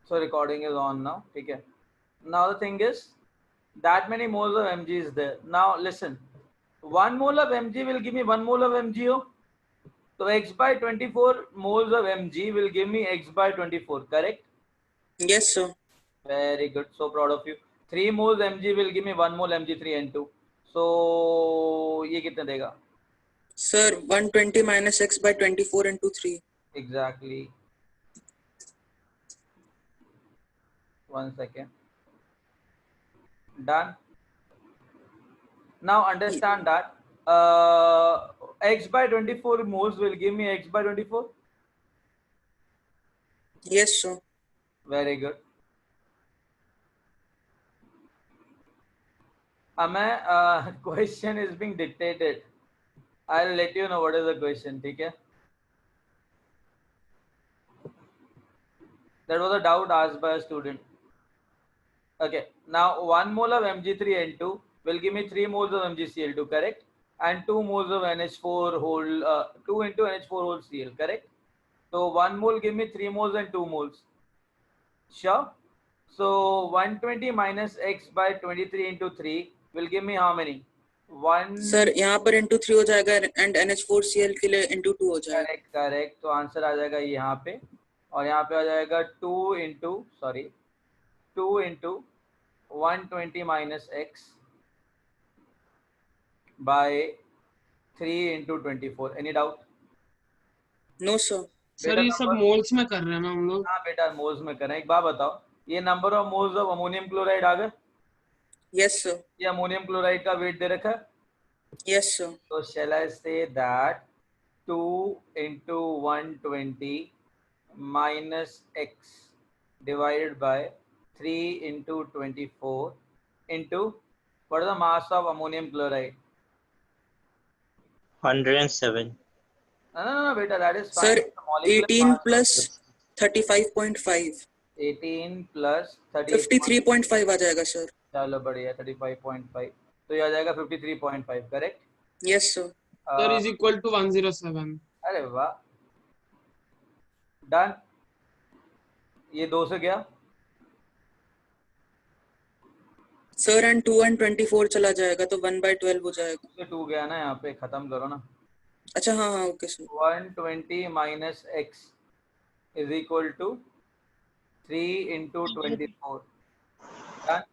So recording is on now. Okay. Now the thing is, that many moles of Mg is there. Now listen, 1 mole of Mg will give me 1 mole of MgO. So x by 24 moles of Mg will give me x by 24, correct? Yes, sir. Very good. So proud of you. 3 moles Mg will give me 1 mole Mg3N2. So ये कितने देगा? Sir, 120 minus x by 24 into 3. Exactly. 1 second. Done. Now understand that x by 24 moles will give me x by 24. Yes, sir. Very good. Question is being dictated. I'll let you know what is the question. Okay? That was a doubt asked by a student. Okay. Now 1 mole of Mg3N2 will give me 3 moles of MgCl2, correct? And 2 moles of NH4 whole 2 into NH4 whole Cl, correct? So 1 mole give me 3 moles and 2 moles. Sure. So 120 minus x by 23 into 3 will give me how many? 1. Sir, यहाँ पर into 3 हो जाएगा and NH4Cl के लिए into 2 हो जाएगा. Correct correct. तो answer आ जाएगा यहाँ पे और यहाँ पे आ जाएगा 2 into 120 minus x by 3 into 24. Any doubt? No, sir. Sir ये सब मोल्स में कर रहे हैं ना हम लोग? हाँ बेटा मोल्स में कर रहे हैं. एक बात बताओ, ये number of moles of ammonium chloride आ गए? Yes, sir. ये अमोनियम क्लोराइड का वेट दे रखा है. Yes, sir. So shall I say that 2 into 120 minus x divided by 3 into 24 into what is the mass of ammonium chloride? 107. No, beta, that is fine. Sir, The molecular 18 mass plus 35.5. 18 plus 30. 53.5 आ जाएगा, sir. चलो बढ़िया. 35.5 तो ये आ जाएगा 53.5, correct? Yes, sir. Sir is equal to 107. अरे वाह. Done. ये 2 से गया. Sir, and 2 and 24 चला जाएगा तो 1 by 12 हो जाएगा. ये 2 गया ना, यहाँ पे खत्म करो ना. अच्छा हाँ हाँ okay sir. 120 minus x is equal to 3 into 24. Done?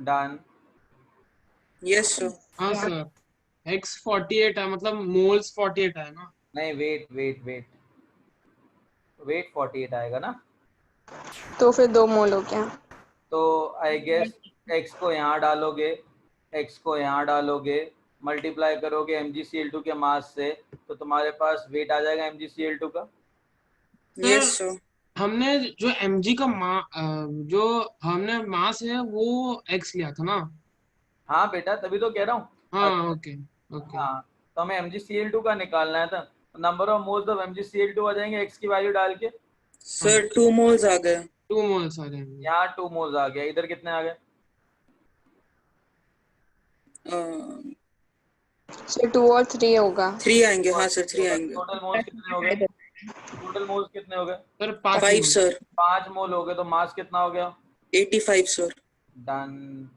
Done. Yes, sir. हाँ सर. x 48 है, मतलब मोल्स 48 है ना? नहीं, वेट 48 आएगा ना. तो फिर 2 मोल हो गया. तो आई गेस x को यहाँ डालोगे, मल्टीप्लाई करोगे MgCl2 के मास से, तो तुम्हारे पास वेट आ जाएगा MgCl2 का. Yes, sir. हमने जो mg का जो हमने मास है वो x लिया था ना? हाँ बेटा, तभी तो कह रहा हूँ. हाँ ओके. हाँ, तो हमें MgCl2 का निकालना है. था number of moles of MgCl2 आ जाएंगे x की वैल्यू डाल के. Sir, 2 moles आ गए. 2 मोल्स आ जाएंगे. यहाँ 2 मोल्स आ गया. इधर कितने आ गए? सर 2 और 3 होगा. 3 आएंगे. हाँ सर 3 आएंगे. टोटल मोल्स कितने हो गए? Sir 5 5 sir. 5 मोल हो गए. तो मास कितना हो गया? 85 sir. Done.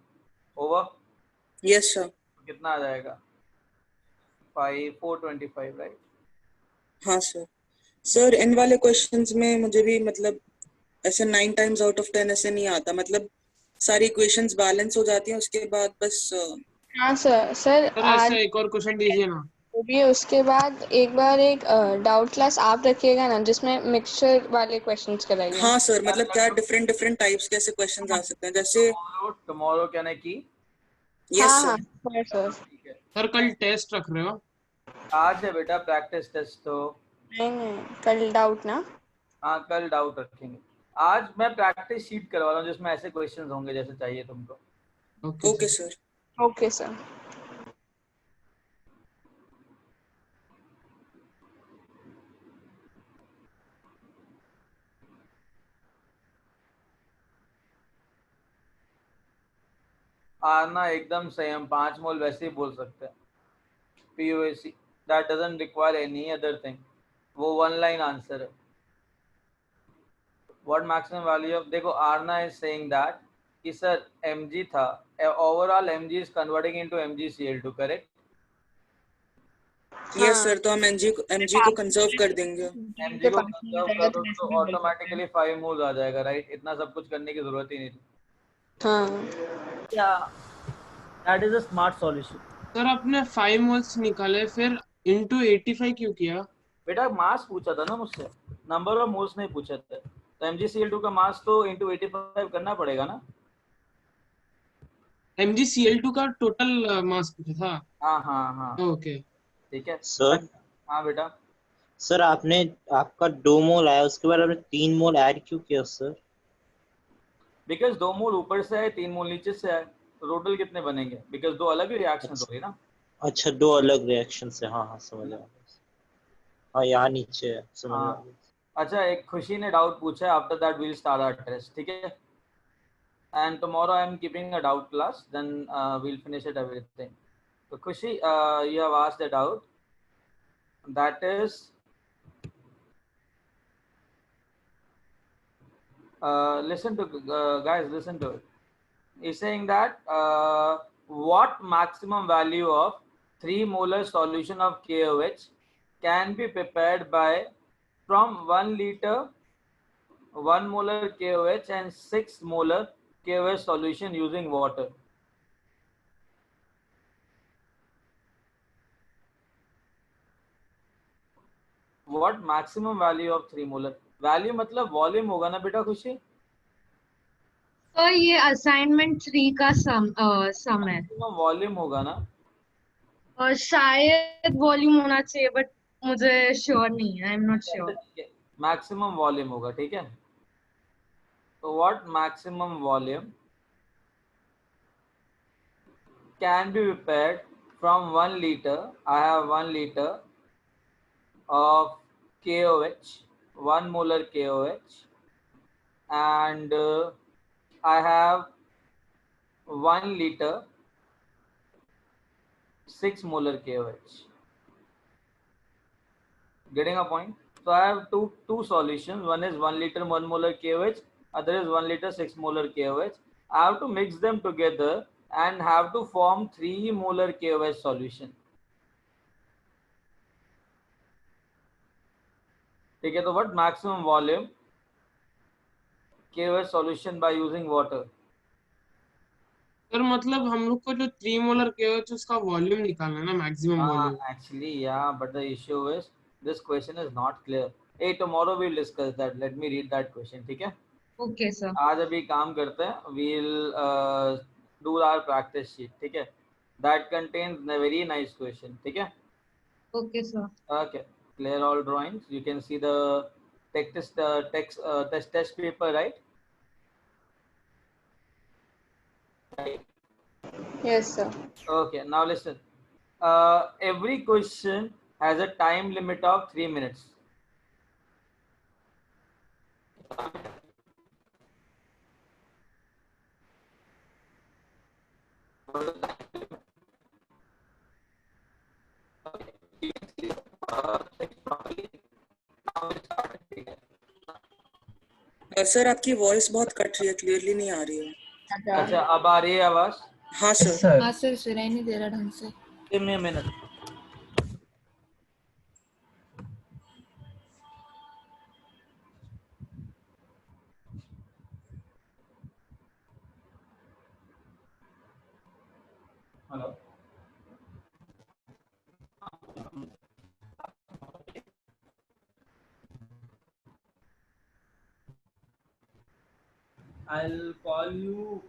Over. Yes sir. कितना आ जाएगा? 425, राइट? हाँ सर. सर इन वाले क्वेश्चंस में मुझे भी मतलब ऐसे 9 टाइम्स आउट ऑफ 10 ऐसे नहीं आता. मतलब सारी इक्वेशंस बैलेंस हो जाती हैं उसके बाद बस. हाँ सर आज एक और क्वेश्चन दीजिए ना. भी उसके बाद एक बार एक डाउट क्लास आप रखिएगा ना जिसमें मिक्सचर वाले क्वेश्चंस कराइए. हाँ सर. मतलब क्या डिफरेंट टाइप्स के ऐसे क्वेश्चंस आ सकते हैं जैसे टुमारो कहने की. Yes sir. सर कल टेस्ट रख रहे हो? आज है बेटा प्रैक्टिस टेस्ट. तो नहीं कल डाउट ना. हाँ कल डाउट रखेंगे. आज मैं प्रैक्टिस शीट करवा रहा हूँ जिसमें ऐसे क्वेश्चंस होंगे जैसे चाहिए तुमको. Okay sir. Okay sir. आना एकदम सही. हम 5 मोल वैसे ही बोल सकते हैं. POAC that doesn't require any other thing. वो वन लाइन आंसर है. What maximum value of, देखो Arna is saying that कि सर mg था, overall mg is converting into mgCl2, correct? Yes हाँ सर, तो हम mg को कंजर्व कर देंगे. mg को कंजर्व करो तो ऑटोमेटिकली 5 मोल्स आ जाएगा, राइट? इतना सब कुछ करने की जरूरत ही नहीं थी. हाँ Yeah, that is a smart solution. Sir आपने 5 मोल्स निकाले, फिर इंटू 85 क्यों किया? बेटा मास पूछा था ना मुझसे, नंबर ऑफ मोल्स नहीं पूछा था. तो mgCl2 का मास तो इंटू 85 करना पड़ेगा ना. MgCl2 का टोटल मास पूछा था. हाँ हाँ हाँ, ओके. ठीक है. सर हाँ बेटा, सर आपने आपका 2 मोल आया, उसके बाद आपने 3 मोल ऐड क्यों किया सर? बिकॉज 2 मोल ऊपर से है, 3 मोल नीचे से है, टोटल कितने बनेंगे? बिकॉज 2 अलग ही रिएक्शन हो रही ना. अच्छा, 2 अलग रिएक्शन से. हाँ हाँ समझ आ गया. हाँ यहाँ नीचे है, समझ आ हाँ. गया. अच्छा, एक खुशी ने डाउट पूछा है. After that we'll start our test, ठीक है? And tomorrow I am keeping a doubt class, then we'll finish it everything. तो Khushi, you have asked the doubt, that is listen to guys, listen to it. He's saying that what maximum value of 3 molar solution of KOH can be prepared by from 1 liter 1 molar KOH and 6 molar KOH solution using water. What maximum value of 3 molar? Value मतलब volume होगा ना बेटा खुशी? तो ये assignment 3 का सम है Maximum volume होगा ना? और शायद वॉल्यूम होना चाहिए, बट मुझे श्योर नहीं है. I am not sure. Maximum volume होगा, ठीक है? तो what maximum volume can be prepared from 1 liter? I have 1 liter of KOH, 1 molar KOH, and I have 1 liter 6 molar KOH. Getting a point? So I have two solutions. One is 1 liter 1 molar KOH, other is 1 liter 6 molar KOH. I have to mix them together and have to form 3 molar KOH solution. ठीक है? तो what maximum volume KOH solution by using water? Sir मतलब हम लोग को जो 3 molar KOH उसका volume निकालना है ना, maximum volume. Actually, yeah, but the issue is this question is not clear. Hey, tomorrow we'll discuss that. Let me read that question. ठीक है? Okay sir. आज अभी काम करते हैं. We'll do our practice sheet. ठीक है? That contains a very nice question. ठीक है? Okay sir. Okay. Clear all drawings. You can see the test paper, right? yes sir. Okay. Now listen. Every question has a time limit of 3 minutes. Sir आपकी voice बहुत cut रही है, clearly नहीं आ रही है. अच्छा, अब आ रही है आवाज? हाँ सर. हाँ सर, सुनाई नहीं दे रहा ढंग से. Give me a minute. Hello. I'll call you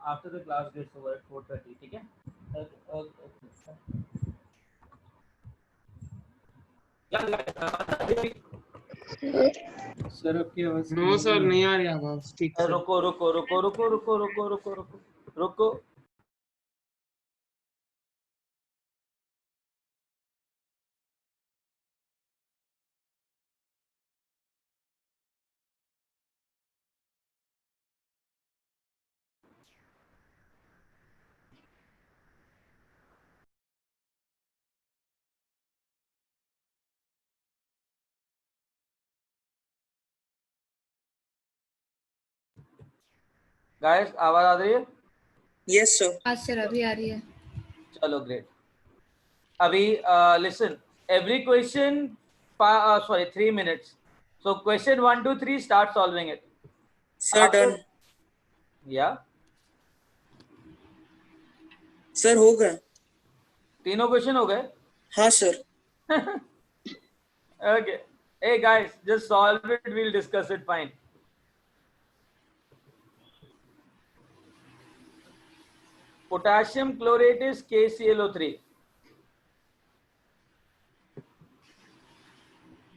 after the class gets over at 4:30. ठीक है? सर आपकी आवाज नो सर, नहीं आ रही आवाज ठीक से. रुको रुको रुको रुको रुको रुको रुको रुको रुको. गाइस आवाज आ रही है? Yes, sir. आज सर अभी आ रही है। चलो ग्रेट। अभी listen, every question 3 minutes. So question 1 to 3 start solving it. Sir, done. Yeah. Sir, हो गया। तीनों क्वेश्चन हो गए? हाँ sir. Okay. Hey guys, just solve it. We'll discuss it. Fine. Potassium chlorate is KClO3.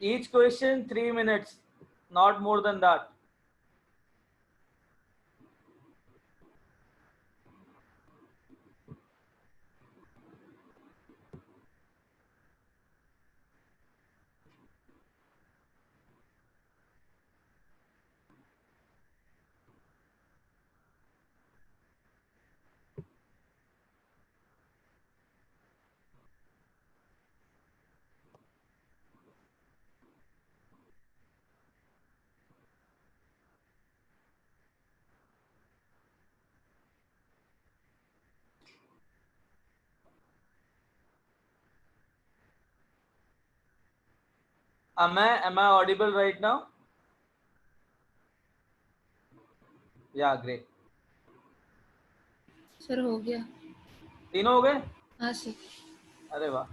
Each question 3 minutes, not more than that. Am I audible right now? Yeah, great. Sir हो गया। तीनों हो गए? हाँ sir. अरे वाह।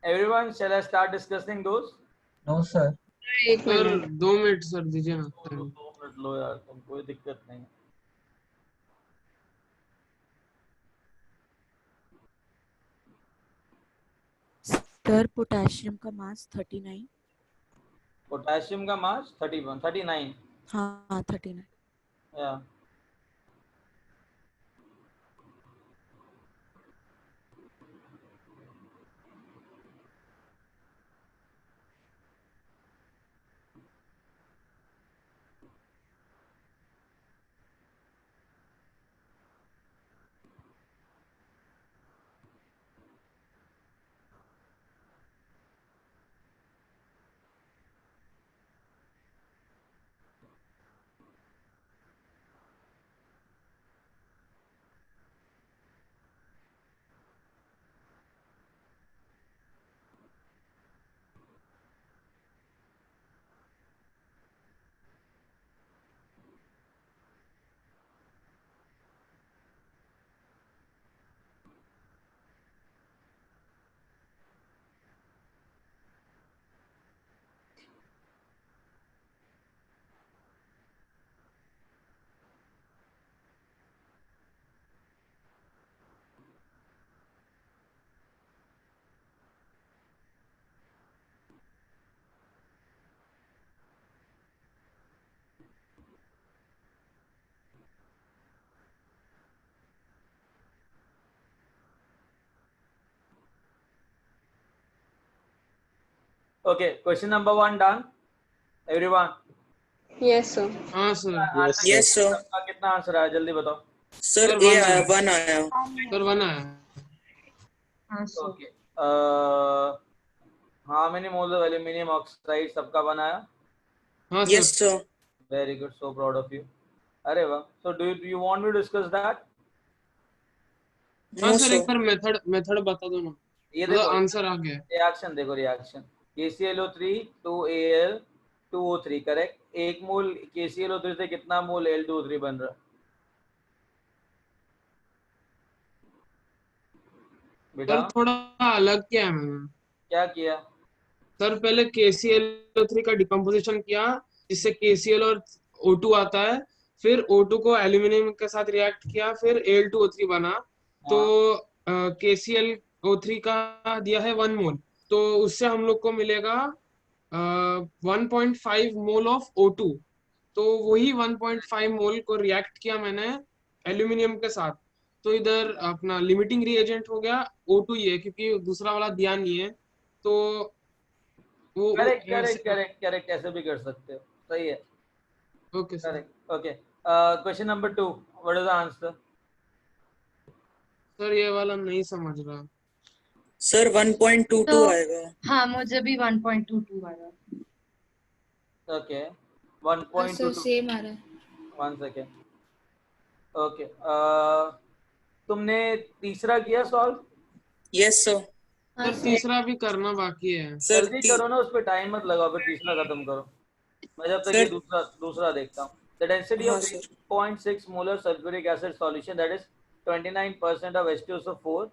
Everyone, shall I start discussing those? No, sir. एक sir minute. 2 minute sir दीजिए ना। 2 मिनट लो यार, तुम कोई दिक्कत नहीं। सर पोटेशियम का मास 39। पोटेशियम का मास 39। हाँ 39। या okay, question number 1 done. Everyone. Yes sir. हाँ सर। Answer Yes, sir. सबका कितना आंसर आया जल्दी बताओ। Sir, Sir, A one आया, आया। 1 आया। सर 1 आया। हाँ sir. Okay. how many moles of aluminum oxide सबका बनाया? हाँ Yes, sir. sir. Very good, so proud of you. अरे वाह. So do you want me to discuss that? हाँ No, सर sir. एक बार मेथड बता दो ना। ये मतलब देखो आंसर आ गया। रिएक्शन देखो, reaction KClO3 to Al2O3 correct. एक मोल KClO3 से कितना मोल Al2O3 बन रहा है बेटा? सर थोड़ा अलग किया है मैंने। क्या किया? सर पहले KClO3 का डिकम्पोजिशन किया जिससे KCl और O2 आता है, फिर O2 को एल्यूमिनियम के साथ रिएक्ट किया, फिर Al2O3 बना। तो KClO3 का दिया है 1 मोल, तो उससे हम लोग को मिलेगा 1.5 मोल ऑफ O2। तो वही 1.5 मोल को रिएक्ट किया मैंने एल्यूमिनियम के साथ, तो इधर अपना लिमिटिंग रिएजेंट हो गया O2 ये, क्योंकि दूसरा वाला दिया नहीं है। तो वो करेक्ट करेक्ट करेक्ट करेक्ट, ऐसे भी कर सकते हो, सही है। Okay sir. Correct. Okay, question number 2, what is the answer? Sir ये वाला नहीं समझ रहा। Sir, 1.22 तो आएगा। हाँ मुझे भी 1.22 आया। ओके, सर 1.22 सेम आ रहा है. 1 सेकेंड. ओके, तुमने तीसरा किया सॉल्व? Yes sir. सर तीसरा भी करना बाकी है. सर जल्दी करो ना, उस पर टाइम मत लगाओ, फिर तीसरा खत्म करो. मैं जब तक ये सर दूसरा देखता हूँ. The density हाँ of sir. 3.6 molar sulfuric acid solution, that is 29% of H2SO4,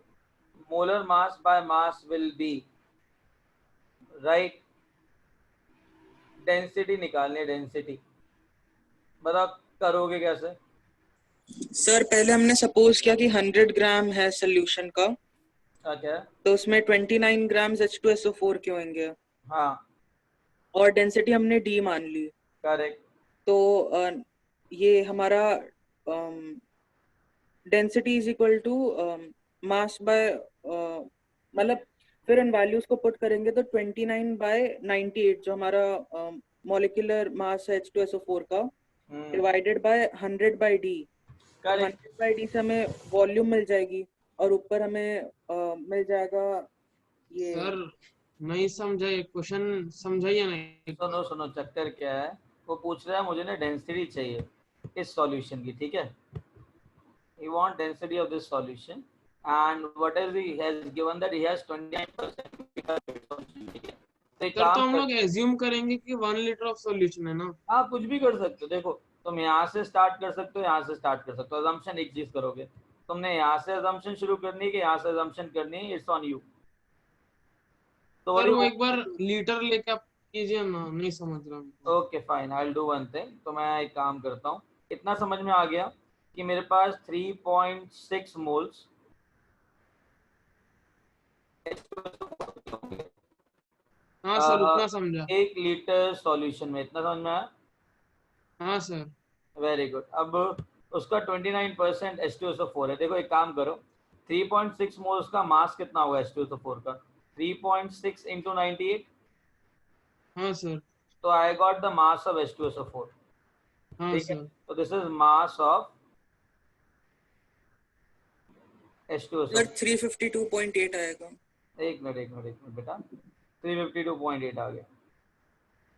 molar mass by mass will be, right? Density निकालनी है, डेंसिटी. बताओ करोगे कैसे? सर पहले हमने सपोज किया कि 100 ग्राम है सोल्यूशन का, क्या? तो उसमें 29 ग्राम H2SO4 के होंगे. हाँ, और डेंसिटी हमने D मान ली. करेक्ट. तो ये हमारा density is equal to mass by, मतलब फिर इन वैल्यूज को पुट करेंगे तो 29/98 जो हमारा मॉलिक्यूलर मास है H2SO4 का, डिवाइडेड बाय 100/D. 100/D से हमें वॉल्यूम मिल जाएगी और ऊपर हमें मिल जाएगा ये. सर नहीं समझा, ये क्वेश्चन समझाइए नहीं. सुनो चक्कर क्या है. वो पूछ रहा है मुझे ना डेंसिटी चाहिए इस सॉल्यूशन की, ठीक है. he want density of this solution and what is he has given that he has 29%. Sir तो हम लोग एज्यूम करेंगे कि 1 लीटर ऑफ सॉल्यूशन है ना. हाँ, कुछ भी कर सकते हो. देखो, तुम यहाँ से स्टार्ट कर सकते हो, यहाँ से स्टार्ट कर सकते हो. अजम्पशन एक चीज करोगे, तुमने यहाँ से अजम्पशन शुरू करनी है कि यहाँ से अजम्पशन करनी है, इट्स ऑन यू. तो सर वो एक बार लीटर लेके आप कीजिए ना, नहीं समझ रहा हूँ. Okay fine, I will do one thing. तो मैं एक काम करता हूँ. इतना समझ में आ गया कि मेरे पास 3.6 मोल्स हाँ सर उतना समझा. 1 लीटर सॉल्यूशन में, इतना समझ में आया? हाँ सर. Very good. अब उसका 29% H2SO4 है. देखो एक काम करो, 3.6 मोल्स का मास कितना होगा H2SO4 का? 3.6 into 98. हाँ सर. तो I got the mass of H2SO4. हाँ ठीक है, सर. तो this is mass of H2SO4. Sir 352.8 आएगा. एक मिनट बेटा, 352.8 आ गया.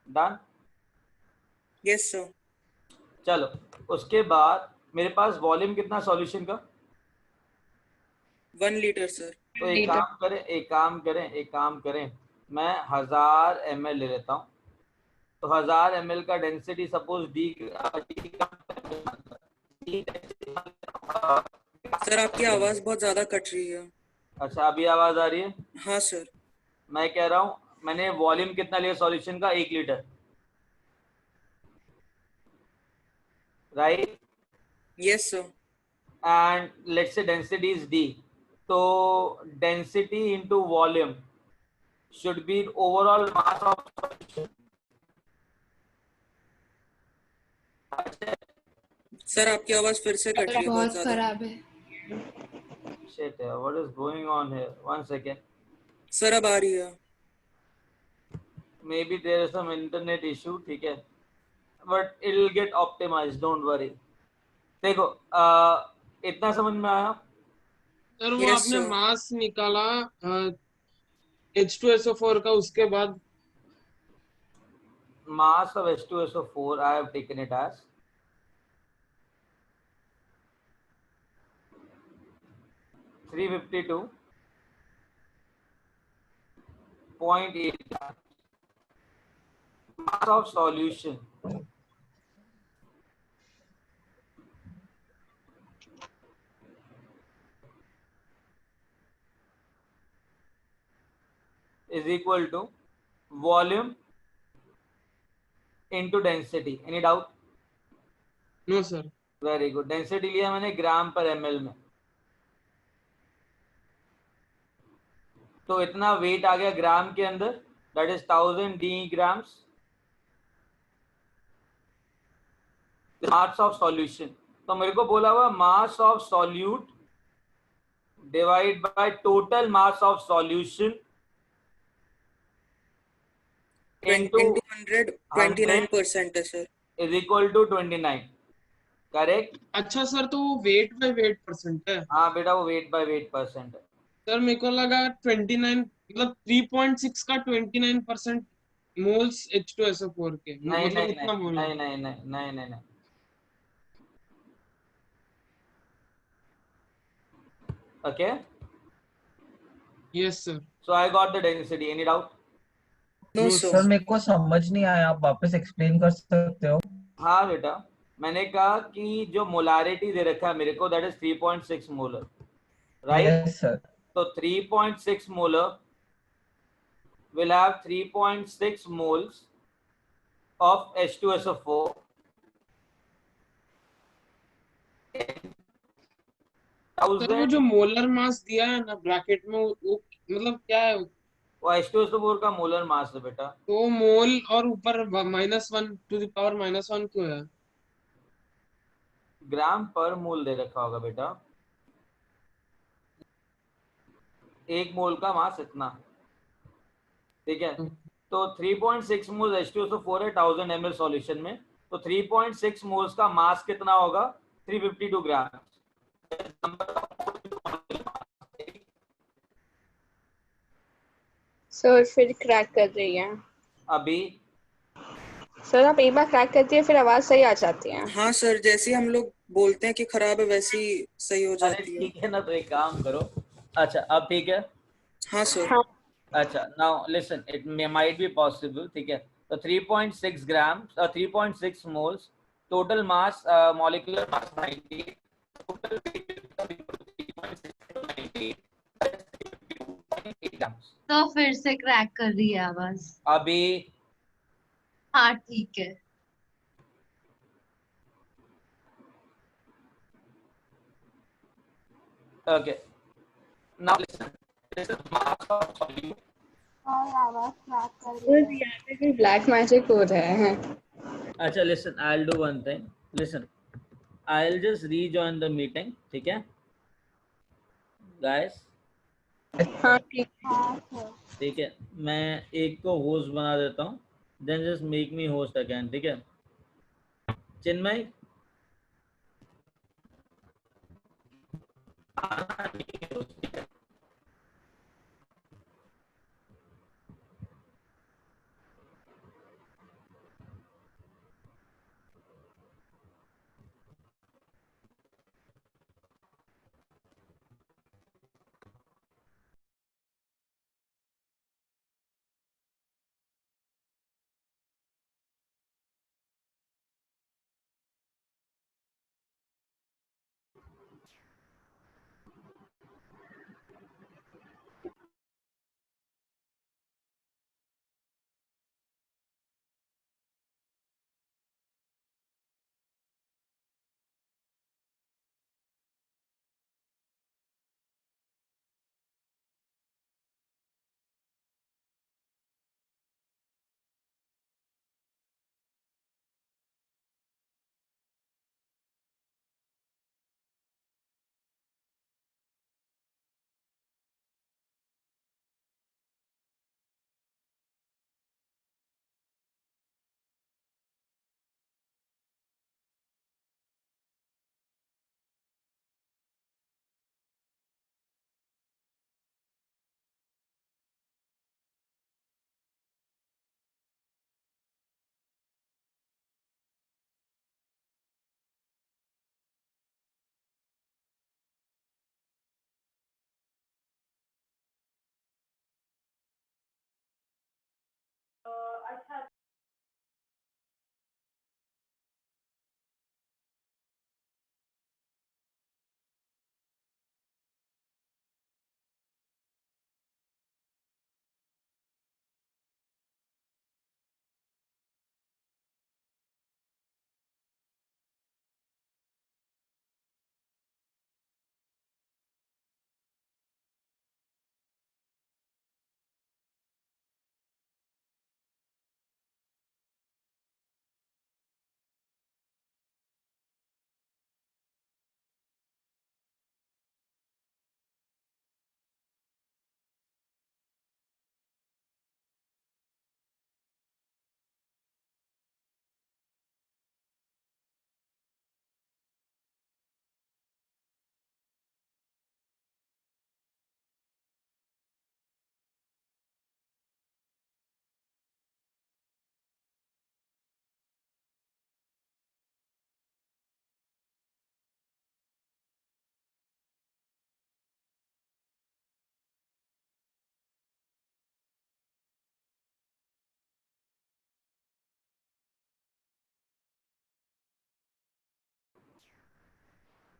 डन. Yes sir. चलो, उसके बाद मेरे पास वॉल्यूम कितना सॉल्यूशन का? 1 लीटर सर. तो एक काम करें, मैं 1000 ml ले लेता हूँ. तो 1000 ml का डेंसिटी सपोज डी. सर आपकी आवाज बहुत ज्यादा कट रही है. अच्छा, अभी आवाज आ रही है? हाँ सर. मैं कह रहा हूँ, मैंने वॉल्यूम कितना लिया सॉल्यूशन का? 1 litre, right? Yes sir. And let's say density is D. तो density into volume should be overall mass of solution. Sir आपकी आवाज फिर से कट रही है बहुत बहुत ज्यादा. खराब है. Shit, what is going on here? 1 second. Sir अब आ रही है. Maybe there is some internet issue, ठीक है, but it will get optimized, don't worry. देखो, इतना समझ में आया? सर वो Yes, आपने sir. मास निकाला H2SO4 का, उसके बाद Mass of H2SO4 I have taken it as 352.8 mass of solution is equal to volume into density. Any doubt? No sir. Very good. Density लिया मैंने ग्राम पर ml में, तो इतना वेट आ गया ग्राम के अंदर, that is 1000 D grams. Mass of solution, तो मेरे को बोला हुआ mass of solute divide by total mass of solution into 100 29% है sir. Is equal to 29. Correct? अच्छा सर, तो वो वेट बाय वेट परसेंट है. हाँ बेटा, वो वेट बाय वेट परसेंट है. सर मेरे को लगा 29 मतलब 3.6 का 29% मोल्स H2SO4 के, नहीं मतलब नहीं उतना नहीं बोलना। नहीं नहीं नहीं नहीं नहीं नहीं। Okay, yes sir. so I got the density. Any doubt? No no sir. Sir मेरे को समझ नहीं आया, आप वापस एक्सप्लेन कर सकते हो? हाँ बेटा, मैंने कहा कि जो मोलारिटी दे रखा है मेरे को, that is 3.6 molar, right? Yes sir. तो 3.6 molar will have 3.6 moles of H2SO4. Sir वो जो मोलर मास दिया है ना ब्रैकेट में, वो मतलब क्या है? वो H2SO4 का मोलर मास है बेटा। तो मोल और ऊपर -1 क्यों है? ग्राम पर मोल दे रखा होगा बेटा, एक मोल का मास इतना, ठीक है? तो 3.6 मोल H2SO4 है 1000 ml सॉल्यूशन में, तो 3.6 मोल्स का मास कितना होगा? 352 ग्राम। सर फिर क्रैक कर रही है। अभी सर आप एक बार क्रैक करती है फिर आवाज सही आ जाती है। हाँ सर, जैसे ही हम लोग बोलते हैं कि खराब है वैसे ही सही हो अरे जाती है। ठीक है ना, तो एक काम करो। अच्छा अब ठीक है। हाँ सर। हाँ अच्छा now listen, it might be possible, ठीक है? तो 3.6 ग्राम 3.6 moles, total mass molecular mass 90, total weight 3.6 grams। तो फिर से क्रैक कर रही है आवाज। अभी हाँ ठीक है। okay, now listen mass of solute। Sir यहाँ पे कोई ब्लैक मैजिक हो रहा है। अच्छा listen, I'll do one thing, listen, I'll just rejoin the meeting, ठीक है guys? हाँ ठीक ठीक है, मैं एक को होस्ट बना देता हूँ, then just make me host again, ठीक है? चिन्मय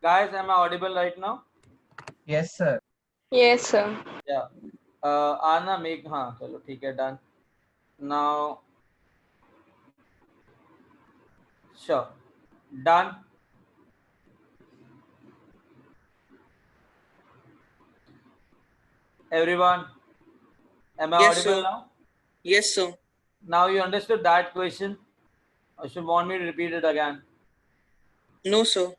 Guys, am I audible right now? Yes, sir. Yes, sir. Yeah. Anna, make, हाँ चलो ठीक है, done. Now, sure, done. Everyone, am I Yes, audible sir. now? Yes, sir. Now you understood that question, or should want me to repeat it again? No, sir.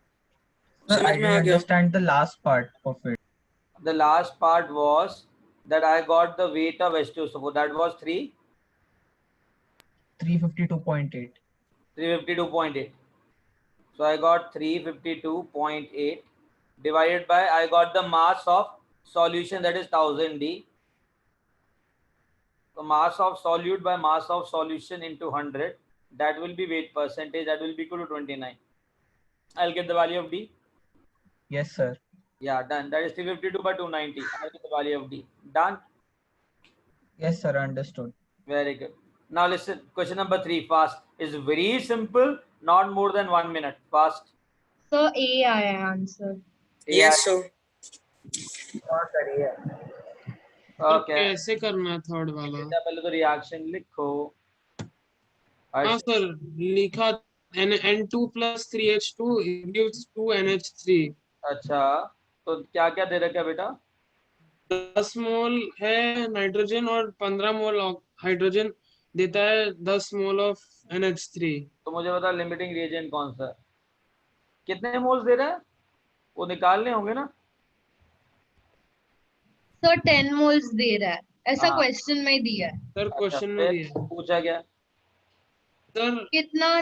Sir, समझ I में आ didn't गया. understand the last part of it. The last part was that I got the weight of H2SO4. That was 352.8. 352.8. So I got 352.8 divided by, I got the mass of solution, that is 1000 D. So mass of solute by mass of solution into 100, that will be weight percentage, that will be equal to 29. I'll get the value of D. Yes, sir. Yeah, done. That is 352 by 290. I'll get the value of D. Done. Yes, sir. Understood. Very good. Now listen, question number 3, fast. Is very simple, not more than 1 minute. Fast. So A I answer. Yes, sir. तो Okay. कैसे करना है third वाला? बेटा पहले तो reaction लिखो. हाँ सर, लिखा N2 plus 3H2 gives 2 NH3. अच्छा, तो क्या क्या दे रखा है बेटा? 10 मोल है नाइट्रोजन और 15 मोल हाइड्रोजन देता है 10 मोल ऑफ NH3. तो मुझे बता लिमिटिंग रिएजेंट कौन सा है? कितने मोल्स दे रहा है? वो निकालने होंगे ना? सर 10 मोल्स दे रहा है, ऐसा हाँ. क्वेश्चन में दिया है. सर अच्छा, क्वेश्चन में फिर दिया है. पूछा क्या? सर कितना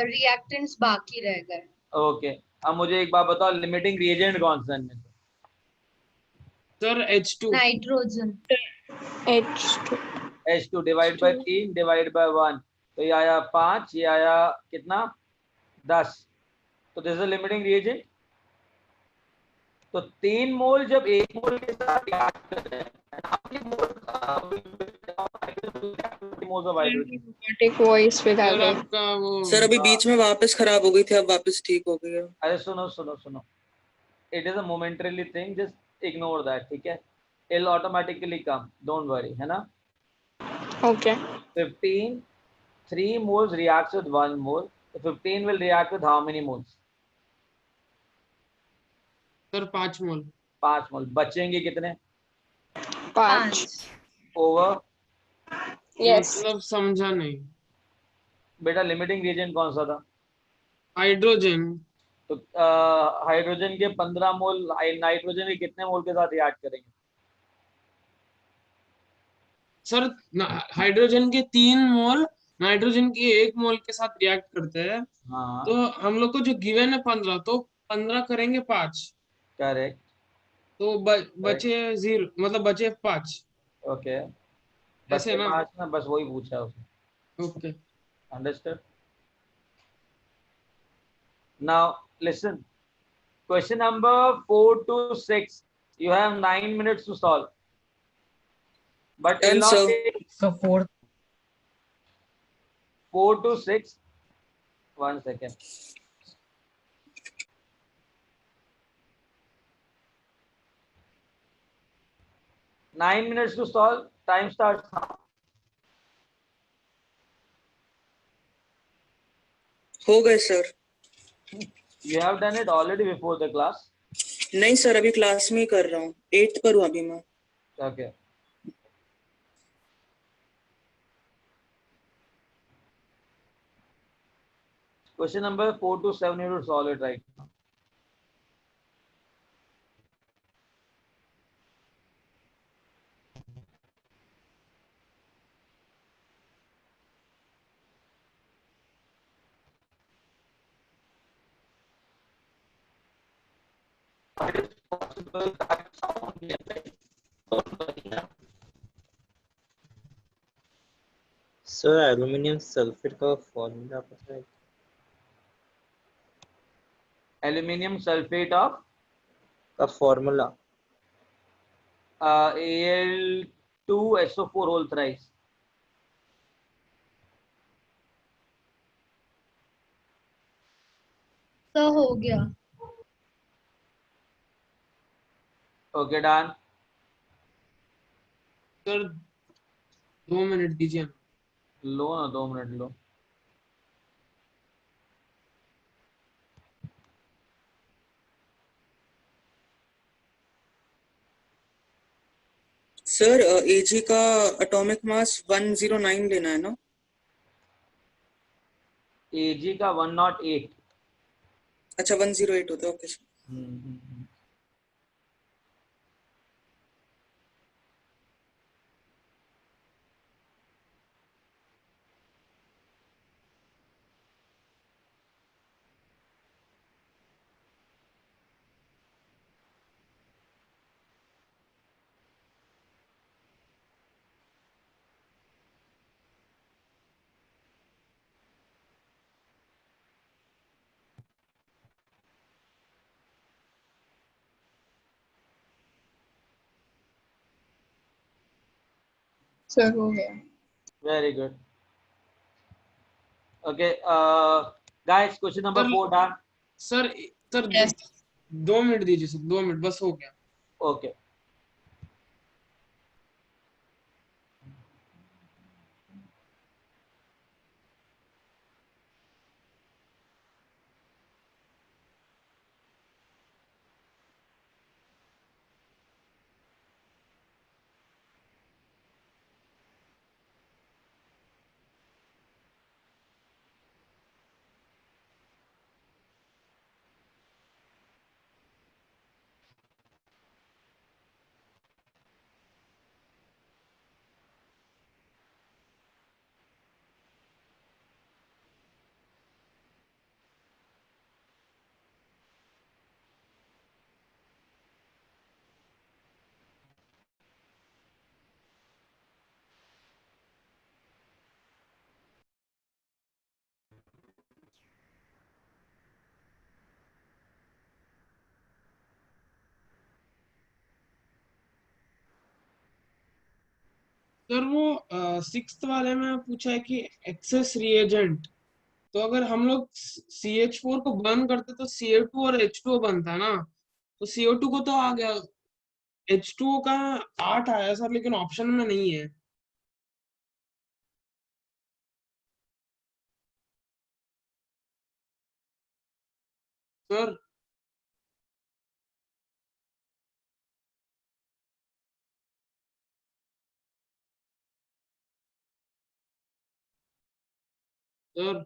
रिएक्टेंट्स बाकी रह गए? ओके, अब मुझे एक बात बताओ, लिमिटिंग रिएजेंट कौन सा है इनमें से? Sir H2. Nitrogen. H2. H2 divide by 3 divide by 1, तो ये आया 5, ये आया कितना? 10. तो दिस इज लिमिटिंग रिएजेंट. तो 3 मोल जब 1 मोल के साथ रिएक्ट करते हैं, Robotic voice with sir other. आपका वो सर अभी बीच में वापस खराब हो गई थी, अब वापस ठीक हो गई है. अरे सुनो सुनो सुनो, it is a momentary thing, just ignore that, ठीक है? It automatically come, don't worry, है ना? Okay. 15, 3 moles reacts with 1 mole. So 15 will react with how many moles? Sir 5 मोल. 5 मोल. बचेंगे कितने? 5. ओवर. Yes. मतलब समझा नहीं. बेटा लिमिटिंग रिएजेंट कौन सा था? हाइड्रोजन. तो हाइड्रोजन के 15 मोल नाइट्रोजन के कितने मोल के साथ रिएक्ट करेंगे? सर हाइड्रोजन के 3 मोल नाइट्रोजन के 1 मोल के साथ रिएक्ट करते हैं. हाँ. तो हम लोग को जो गिवन है 15, तो 15 करेंगे 5. करेक्ट. तो बचे 0, मतलब बचे 5. ओके. ऐसे ना? 5 ना, बस वही पूछा उसने. Okay. Understood? Now listen. Question number 4 to 6. You have 9 minutes to solve. But it will not Answer. take So 4. 4 to 6. 1 second. Nine minutes to solve. Time starts now. हो गए sir. You have done it already before the class. नहीं sir, अभी class में ही कर रहा हूँ. 8th पर हूँ अभी मैं. Okay. Question number 4 to 7, you will solve it right now. It is possible that sound sir aluminium sulphate का फॉर्मूला पता है? Aluminium sulfate of का फॉर्मूला Al2SO4 whole thrice. तो हो गया. Okay, done. सर 2 मिनट दीजिए। लो ना, 2 मिनट लो। सर एजी का एटॉमिक मास 109 लेना है ना? एजी का 108। अच्छा 108 होता है, ओके सर। सर हो गया। Very good. Okay, guys, question number 4 done. Sir sir Yes. 2 minute दीजिए सर, 2 मिनट बस हो गया। Okay. सर वो 6th वाले में पूछा है कि एक्सेस रिएजेंट, तो अगर हम लोग CH4 को बर्न करते तो Ca2 और H2O बनता है ना, तो CO2 को तो आ गया, H2O का 8 आया सर, लेकिन ऑप्शन में नहीं है sir. Sir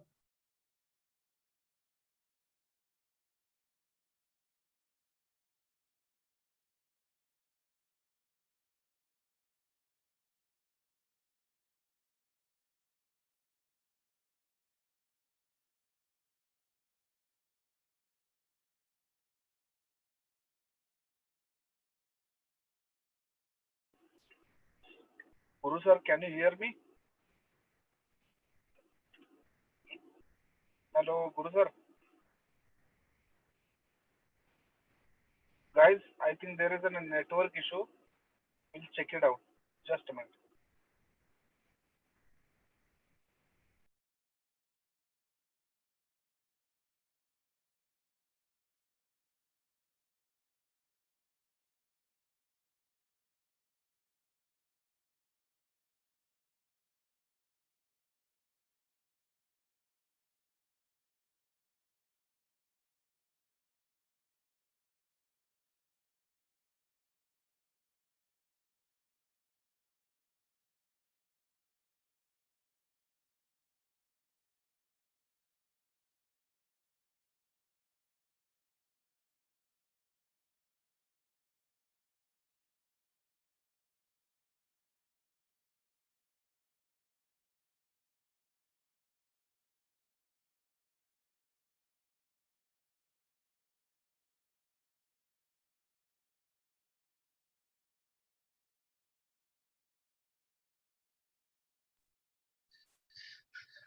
Guru sir, can you hear me? Hello, Guru sir. Guys, I think there is a network issue. We'll check it out. Just a minute.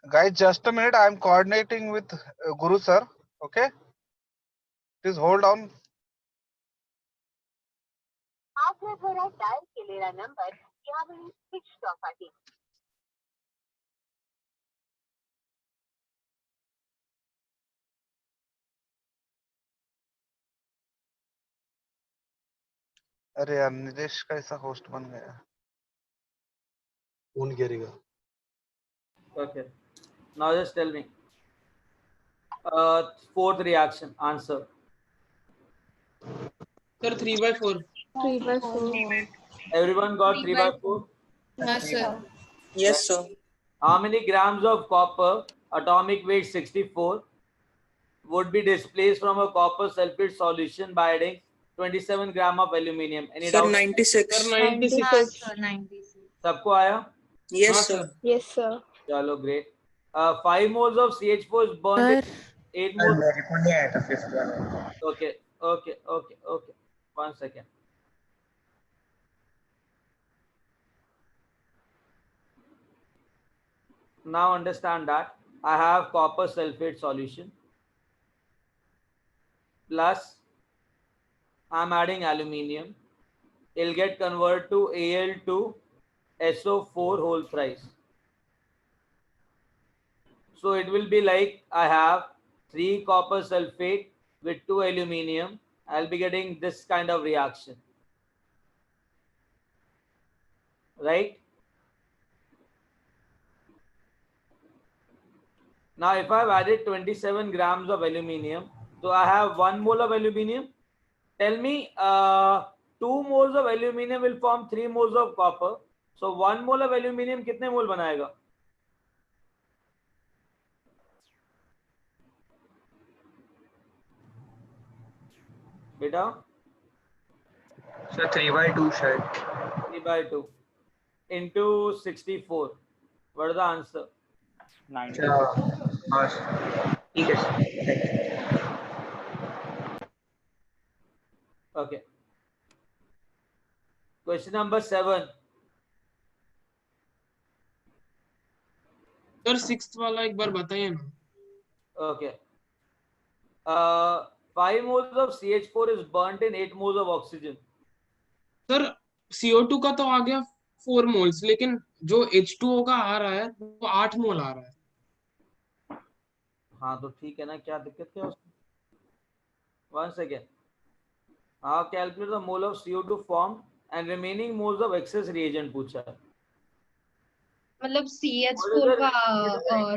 Guys, just a minute. I'm coordinating with Guru sir. Okay. Please hold on. आपने जरा dial केलेला number यावेळी switch off आहे। अरे यार निलेश का ऐसा host बन गया। कौन करेगा? Okay. Now just tell me. Fourth reaction. Answer. Sir, 3/4. 3/4. Everyone got 3/4? Yes, sir. Yes, sir. How many grams of copper, atomic weight 64, would be displaced from a copper sulfate solution by adding 27 gram of aluminium? Any Sir, doubt? 96. Sir, 96. हाँ sir 96. सबको आया? Yes, हाँ, sir. sir. Yes, sir. चलो great. 5 moles of CH4 is burned Sir. in 8 moles. मेरे को नहीं आया था फिफ्थ वाला। Okay. One second. Now understand that I have copper sulfate solution plus I'm adding aluminium. It'll get converted to Al2 SO4 whole thrice. So it will be like I have 3 copper sulfate with 2 aluminium. I'll be getting this kind of reaction. Right? Now if I've added 27 grams of aluminium, so I have 1 mole of aluminium. Tell me 2 moles of aluminium will form 3 moles of copper. So 1 mole of aluminium कितने मोल बनाएगा? बेटा? Sir 3/2 शायद। 3/2 into 64. What is the answer? 90. हाँ ठीक है sir. Okay. Question number 7. Sir, 6th वाला एक बार बताइए ना. Okay. 5 moles of CH4 is burnt in 8 moles of oxygen. Sir, CO2 का तो आ गया 4 moles, लेकिन जो H2O का आ रहा है वो 8 मोल आ रहा है. हाँ तो ठीक है ना, क्या दिक्कत क्या उसमें? One second. How calculate the mole of CO2 formed and remaining moles of excess reagent पूछा है. मतलब CH4 का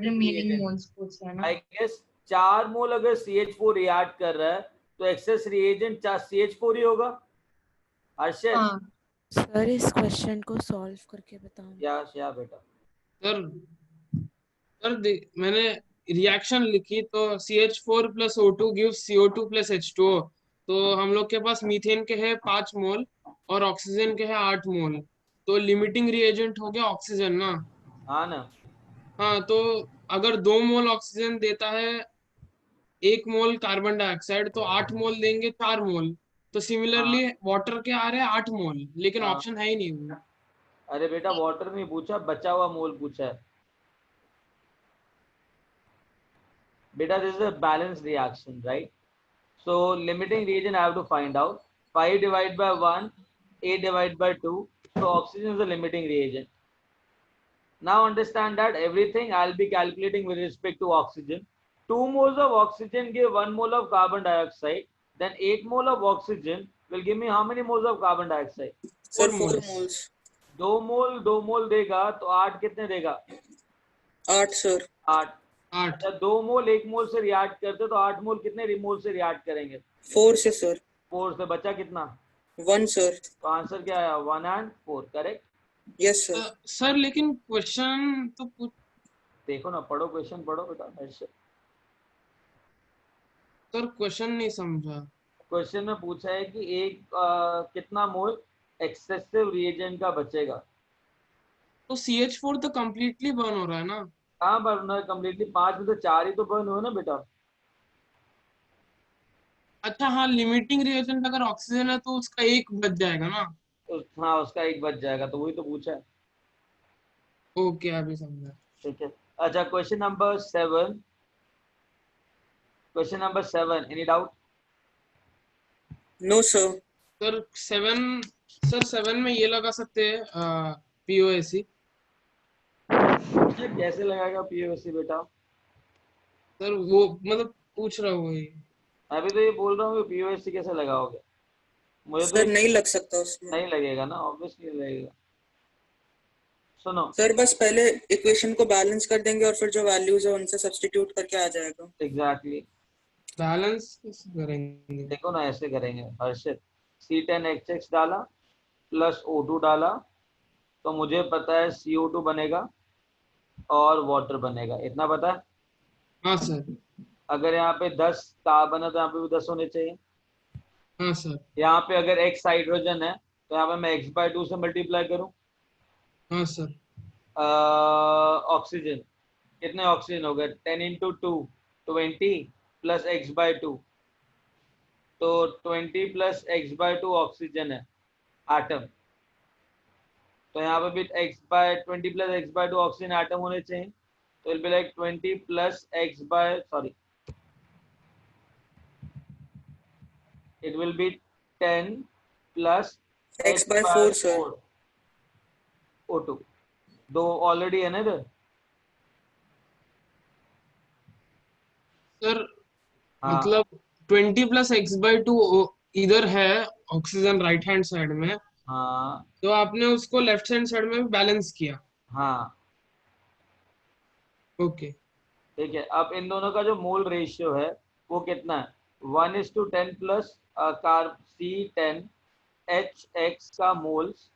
remaining moles पूछा है ना. I guess 4 मोल अगर CH4 रिएक्ट कर रहा है तो एक्सेस रिएजेंट CH4 ही होगा. हर्षद. हाँ. सर इस क्वेश्चन को सॉल्व करके बताओ. या बेटा. सर मैंने रिएक्शन लिखी तो CH4 plus O2 gives CO2 plus H2O. तो हम लोग के पास मीथेन के है 5 मोल और ऑक्सीजन के है 8 मोल. तो लिमिटिंग रिएजेंट हो गया ऑक्सीजन ना. हाँ ना. हाँ तो अगर 2 मोल ऑक्सीजन देता है 1 मोल कार्बन डाइऑक्साइड तो 8 मोल देंगे 4 मोल. तो सिमिलरली वाटर के आ रहे हैं 8 मोल, लेकिन ऑप्शन है ही नहीं. अरे बेटा वाटर नहीं पूछा, बचा हुआ मोल पूछा है बेटा. This is a balance reaction right. So limiting reason I have to find out. 5 divided by 1, 8 divided by 2. So oxygen is the limiting reagent. Now understand that everything I'll be calculating with respect to oxygen. 2 moles of oxygen give 1 mole of carbon dioxide. Then 8 mole of oxygen will give me how many moles of carbon dioxide? Sir, 4 moles. 2 मोल देगा तो 8 कितने देगा? 8 sir. 8. अच्छा 2 मोल 1 मोल से react करते तो 8 मोल कितने मोल से रिएक्ट करेंगे? 4 से sir. 4 से बचा कितना? 1 sir. तो आंसर क्या आया? 1 and 4 correct. Yes sir. Sir लेकिन क्वेश्चन तो देखो ना, पढ़ो क्वेश्चन पढ़ो बेटा. सर क्वेश्चन नहीं समझा. क्वेश्चन में पूछा है कि एक कितना मोल एक्सेसिव रिएजेंट का बचेगा. तो CH4 तो कंप्लीटली बर्न हो रहा है ना. कहाँ बर्न है कंप्लीटली? 5 में तो 4 ही तो बर्न हुए ना बेटा. अच्छा हाँ, लिमिटिंग रिएजेंट अगर ऑक्सीजन है तो उसका एक बच जाएगा ना. हाँ उसका एक बच जाएगा, तो वही तो पूछा है. ओके अभी समझा. ठीक है. अच्छा question number 7. Question number 7 any doubt? No sir. Sir 7 में ये लगा सकते हैं POSC. कैसे लगाएगा POSC बेटा? सर वो मतलब पूछ रहा हूँ वही. अभी तो ये बोल रहा हूँ POSC कैसे लगाओगे. मुझे तो सर नहीं लग सकता उसमें। नहीं लगेगा ना, ऑब्वियसली लगेगा। सुनो सर बस पहले इक्वेशन को बैलेंस कर देंगे और फिर जो वैल्यूज है उनसे सब्स्टिट्यूट करके आ जाएगा। एग्जैक्टली बैलेंस कैसे करेंगे? देखो ना, ऐसे करेंगे हर्षित, C10H6 डाला प्लस O2 डाला, तो मुझे पता है CO2 बनेगा और वाटर बनेगा, इतना पता है। हाँ सर। अगर यहाँ पे 10 कार्बन है तो यहाँ पे भी 10 होने चाहिए। हाँ सर। यहाँ पे अगर X हाइड्रोजन है तो यहाँ पे मैं X/2 से मल्टीप्लाई करूँ। हाँ सर। ऑक्सीजन, कितने ऑक्सीजन हो गए? 10 × 2 20 प्लस X/2, तो 20 प्लस X/2 ऑक्सीजन है एटम, तो यहाँ पे भी 20 प्लस X/2 ऑक्सीजन एटम होने चाहिए, तो it will be like 20 plus it will be 10 plus X/4 sir. O2, दो ऑलरेडी है ना इधर। सर हाँ। मतलब 20 प्लस X/2 इधर है ऑक्सीजन राइट हैंड साइड में, हाँ तो आपने उसको लेफ्ट हैंड साइड में बैलेंस किया। हाँ ओके ठीक है। अब इन दोनों का जो मोल रेशियो है वो कितना है? 1:10 प्लस C10H6 का moles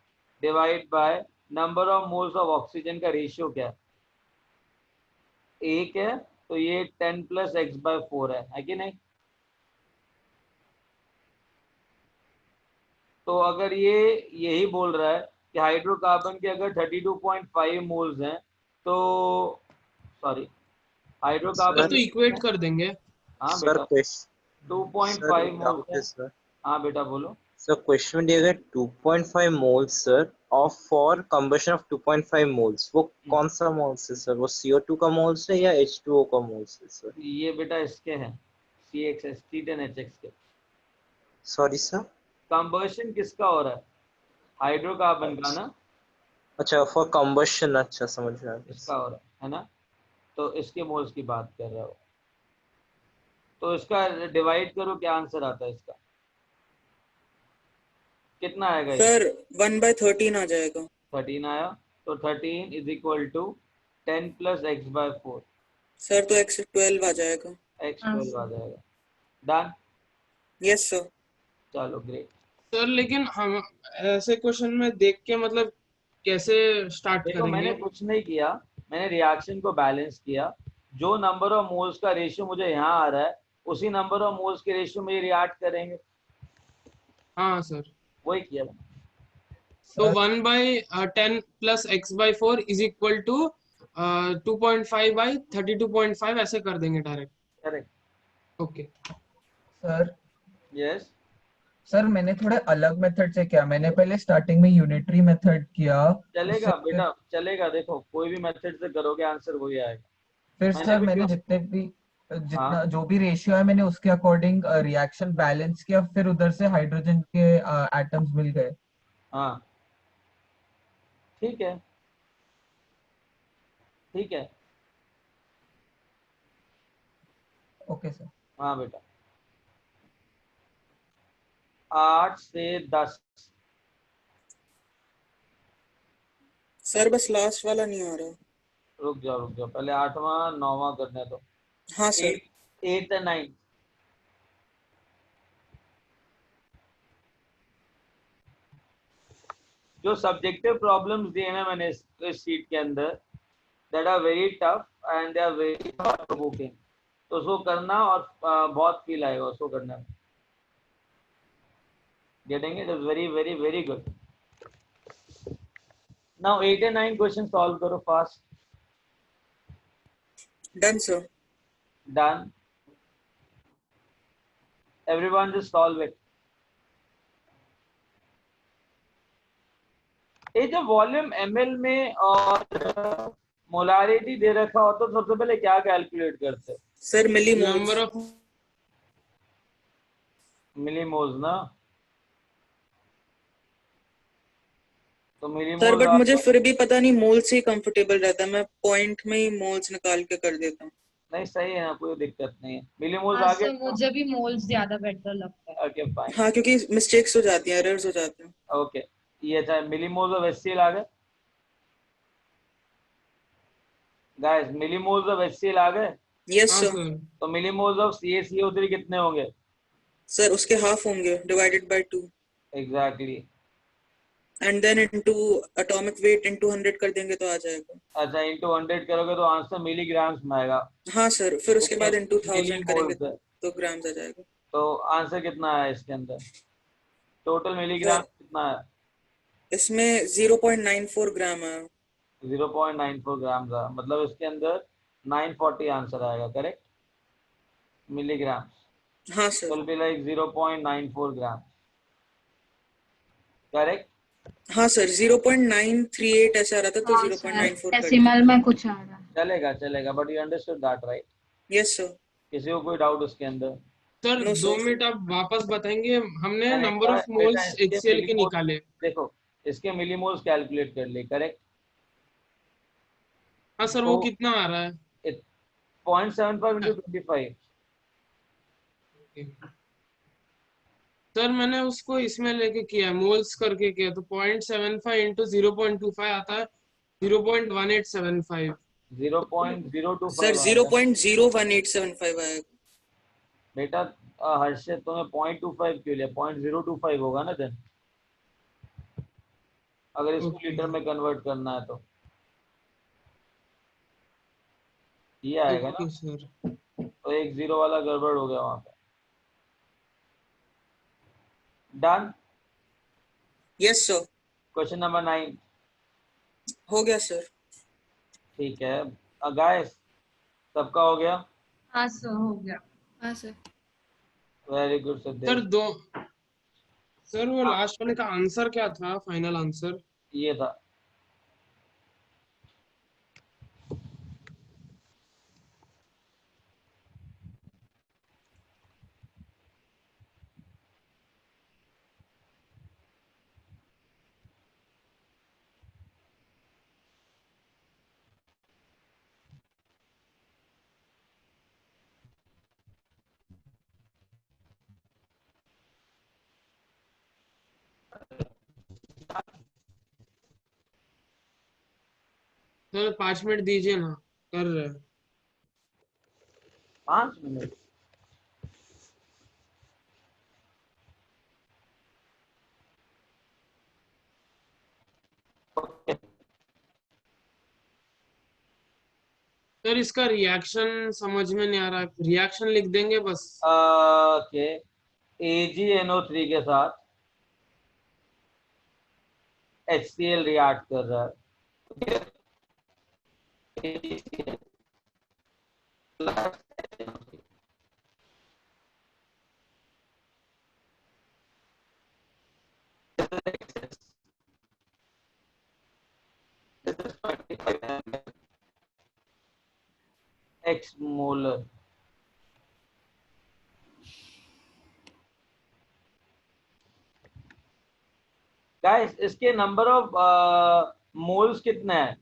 divide by number of moles of oxygen का रेशियो क्या है? 1 है, तो ये 10 प्लस X/4 है कि नहीं? तो अगर ये यही बोल रहा है कि हाइड्रोकार्बन के अगर 32.5 मोल्स हैं, तो सॉरी हाइड्रोकार्बन तो इक्वेट कर देंगे। हाँ सर बेटा, क्वेश्चन 2.5 मोल्स डाउट है। है सर। हाँ बेटा बोलो। सर क्वेश्चन दिया गया 2.5 moles sir of for combustion of 2.5 moles, वो कौन सा मोल्स है सर? वो CO2 का मोल्स है या H2O का मोल्स है सर? ये बेटा इसके हैं C10H6 के। सॉरी सर, कंबशन किसका हो रहा है? हाइड्रोकार्बन का ना, अच्छा फॉर कंबशन, अच्छा समझ गया। इसका हो रहा है ना, तो इसके मोल्स की बात कर रहे हो, तो इसका डिवाइड करो, क्या आंसर आता है इसका? कितना आएगा ये? सर 1/13 आ जाएगा। 13 आया, तो 13 इज इक्वल टू 10 प्लस X/4। सर तो X12 आ जाएगा। X12 आ जाएगा। डन? Yes sir. चलो ग्रेट। सर लेकिन हम ऐसे क्वेश्चन में देख के मतलब कैसे स्टार्ट देखो मैंने करेंगे? कुछ नहीं किया, मैंने रिएक्शन को बैलेंस किया, जो नंबर ऑफ मोल्स का रेशियो मुझे यहाँ आ रहा है उसी नंबर ऑफ मोल्स के रेशियो में रिएक्ट करेंगे। हाँ सर। वही किया मैंने। तो 1/10 plus X/4 is equal to 2.5/32.5 ऐसे कर देंगे direct. Correct. Okay sir yes sir मैंने थोड़े अलग मेथड से किया। मैंने पहले स्टार्टिंग में यूनिटरी मेथड किया, चलेगा उससे बेटा, चलेगा। देखो कोई भी मेथड से करोगे आंसर वही आएगा। फिर सर भी मैंने जितना जो भी रेशियो है मैंने उसके अकॉर्डिंग रिएक्शन बैलेंस किया, फिर उधर से हाइड्रोजन के एटम्स मिल गए। हाँ ठीक है, ठीक है। Okay sir. हाँ बेटा, 8 से 10। सर बस लास्ट वाला नहीं आ रहा। रुक जाओ, पहले 8वां 9वां करने दो। हाँ सर। 8 और 9। जो सब्जेक्टिव प्रॉब्लम्स दिए ना मैंने इस शीट के अंदर, that are very tough and they are very thought provoking, तो उसको करना और बहुत फील आएगा उसको करने में। Getting it is very very very good. Now 8 and 9 question solve करो fast. Done sir. Done. Everyone just solve it. ये जो वॉल्यूम ml में और मोलारिटी दे रखा हो तो सबसे पहले क्या कैलकुलेट करते? Sir millimoles. Number of millimoles ना, तो सर मिलीमोल्स बट मुझे फिर भी पता नहीं मोल से ही कंफर्टेबल रहता है, मैं पॉइंट में ही मोल्स निकाल के कर देता हूँ। नहीं सही है ना, कोई दिक्कत नहीं है। मिलीमोल्स हाँ आगे। सर, मुझे भी मोल्स ज्यादा बेटर लगता है। Okay fine. हाँ, क्योंकि मिस्टेक्स हो जाती हैं, एरर्स हो जाते हैं। ओके, ये था मिलीमोल्स ऑफ HCl आ गए गाइस, मिलीमोल्स ऑफ HCl आ गए। यस हाँ सर। सर। तो मिलीमोल्स ऑफ CaCO3 कितने होंगे? सर उसके हाफ होंगे, divided by 2 exactly. And then into atomic weight into 100 कर देंगे तो आ जाएगा। अच्छा, इंटू 100 करोगे तो आंसर मिलीग्राम्स में आएगा। हाँ सर, फिर उसके बाद इनटू 1000 करेंगे मिलीमोल्स है। तो ग्राम्स आ जाएगा। तो आंसर कितना है इसके अंदर? टोटल मिलीग्राम सर कितना है? इसमें 0.94 ग्राम है। 0.94 ग्राम का मतलब इसके अंदर 940 आंसर आएगा, करेक्ट? मिलीग्राम। हाँ sir. Will be like 0.94 gram, correct? हाँ सर, 0.938 ऐसा आ रहा था तो हाँ 0.94 कर डेसिमल में कुछ आ रहा है। चलेगा चलेगा, but you understood that right? Yes sir. किसी को कोई डाउट उसके अंदर? Sir no 2 sir. मिनट आप वापस बताएंगे, हमने मैंने नंबर कहा ऑफ बेटा मोल्स इसके HCl के मिलीमोल, निकाले। देखो इसके मिलीमोल्स कैलकुलेट कर ले, करेक्ट? हाँ सर, तो वो कितना आ रहा है? 0.75 into 25। सर मैंने उसको इसमें लेके किया, मोल्स करके किया, तो 0.75 इंटू 0.25 आता है 0.1875। 0.025 सर आएगा 0.01875 आएगा। बेटा। हर्षित तुम्हें 0.25 क्यों लिया? 0.025 होगा ना देन, अगर इसको लीटर में कन्वर्ट करना है तो ये आएगा ना। Okay sir. तो एक जीरो वाला गड़बड़ हो गया वहां पे। Done. Yes sir. Question number 9 हो गया सर। ठीक है गाइस, सबका हो गया? हाँ सर, हो गया। हाँ sir. Very good sir sir. Sir वो लास्ट वाले का आंसर क्या था, फाइनल आंसर? ये था। सर 5 मिनट दीजिए ना, कर रहे हैं। 5 मिनट? सर इसका रिएक्शन समझ में नहीं आ रहा, रिएक्शन लिख देंगे बस। ओके, AgNO3 के साथ HCl रिएक्ट कर रहा है। X molar. गाइस इसके नंबर ऑफ मोल्स कितने हैं?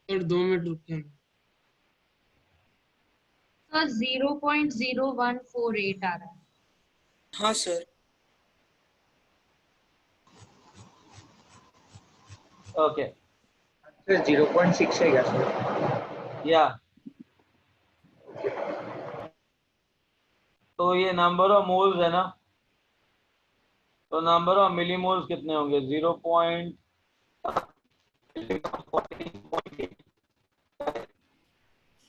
सर 2 मिनट रुकिए। सर 0.0148 आ रहा है। हाँ सर। ओके सर 0.6 है क्या सर? या तो ये नंबर ऑफ मोल्स है ना, तो नंबर ऑफ मिलीमोल्स कितने होंगे? 0.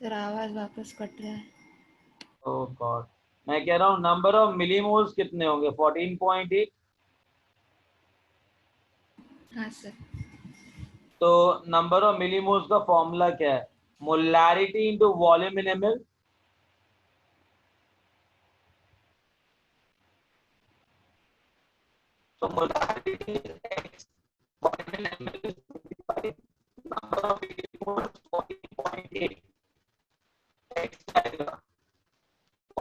सर आवाज वापस कट रहा है। ओह गॉड, मैं कह रहा हूँ नंबर ऑफ मिलीमोल्स कितने होंगे? 14.8। हाँ सर। तो नंबर ऑफ मिलीमोल्स का फॉर्मूला क्या है? मोलैरिटी इनटू वॉल्यूम इन ml। तो molarity x volume in ml is 25, number of millimoles 14.8, x आएगा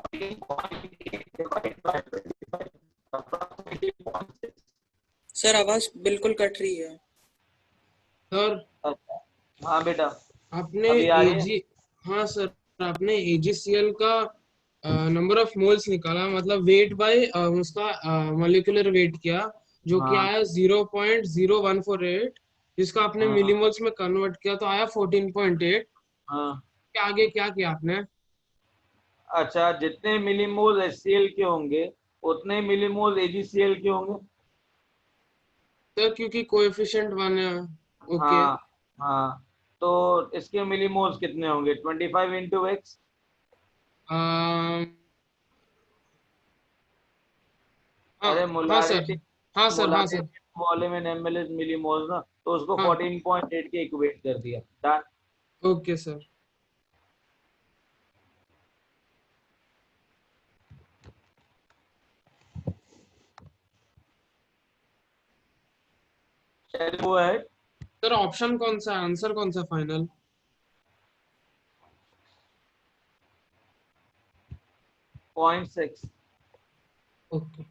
14.8 divided by 25, approximately 0.6। सर आवाज बिल्कुल कट रही है। सर हाँ बेटा, आपने अभी आ रही है? एजी हाँ सर, आपने AgCl का नंबर ऑफ मोल्स निकाला, मतलब वेट बाय उसका मॉलिक्यूलर वेट किया, जो कि हाँ आया 0.0148, जिसका आपने हाँ मिलीमोल्स में कन्वर्ट किया तो आया 14.8। हाँ। आगे क्या किया आपने? अच्छा, जितने मिलीमोल HCl के होंगे उतने मिलीमोल AgCl के होंगे। सर क्योंकि कोएफिशिएंट 1 है। ओके। हाँ हाँ, तो इसके मिलीमोल्स कितने होंगे? 25 इंटू एक्स। हाँ अरे हाँ सर, मोलारिटी, हाँ सर, हाँ sir, molarity volume in ml is millimole ना, तो उसको हाँ 14.8 के इक्वेट कर दिया। डन। Okay sir. चलिए वो है सर ऑप्शन कौन सा है, आंसर कौन सा फाइनल? 0.6। ओके।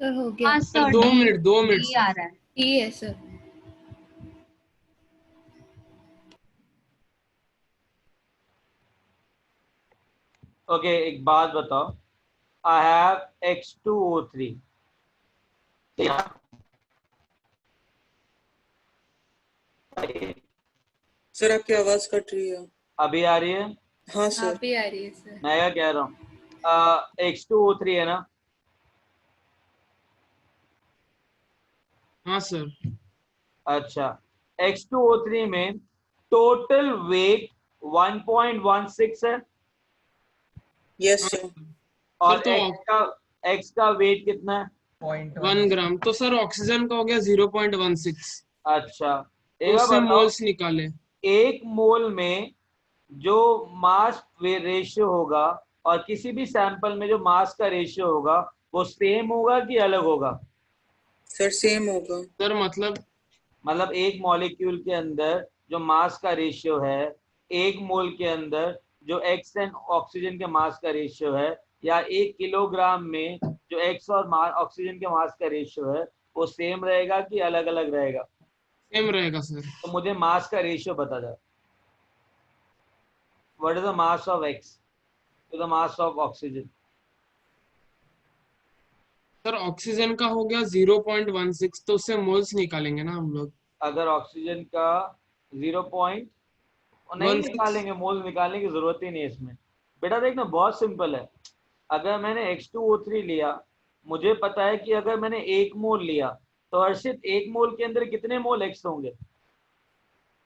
सर हो गया। हाँ सर सर, 2 मिनट, 2 मिनट डी सर। आ रहा है। टी है सर। ओके, एक बात बताओ, आई हैव H2O3। सर आपकी आवाज कट रही है। अभी आ रही है? हाँ आप सर। भी आ रही है सर। मैं क्या कह रहा हूँ, H2O3 है ना? हाँ सर। अच्छा, H2O3 में टोटल वेट 1.16 है, यस हाँ सर। सर और तो X का वेट कितना है? 1 ग्राम, तो सर ऑक्सीजन का हो गया 0.16। अच्छा, तो एक बार उससे बताओ, मोल्स निकाले। एक मोल में जो मास रेशियो होगा और किसी भी सैंपल में जो मास का रेशियो होगा वो सेम होगा कि अलग होगा? सर सेम होगा। सर मतलब एक मॉलिक्यूल के अंदर जो मास का रेशियो है, एक मोल के अंदर जो एक्स एंड ऑक्सीजन के मास का रेशियो है, या 1 किलोग्राम में जो एक्स और ऑक्सीजन के मास का रेशियो है, वो सेम रहेगा कि अलग अलग रहेगा? सेम रहेगा सर। तो मुझे मास का रेशियो बता दो। What is the mass of X to the mass of oxygen? Sir oxygen का हो गया 0.16, तो उससे मोल्स निकालेंगे ना हम लोग। अगर ऑक्सीजन का 0 नहीं 16। निकालेंगे, मोल निकालने की जरूरत ही नहीं है इसमें। बेटा देखना, बहुत सिंपल है। अगर मैंने H2O3 लिया, मुझे पता है कि अगर मैंने 1 मोल लिया तो हर्षित 1 मोल के अंदर कितने मोल एक्स होंगे?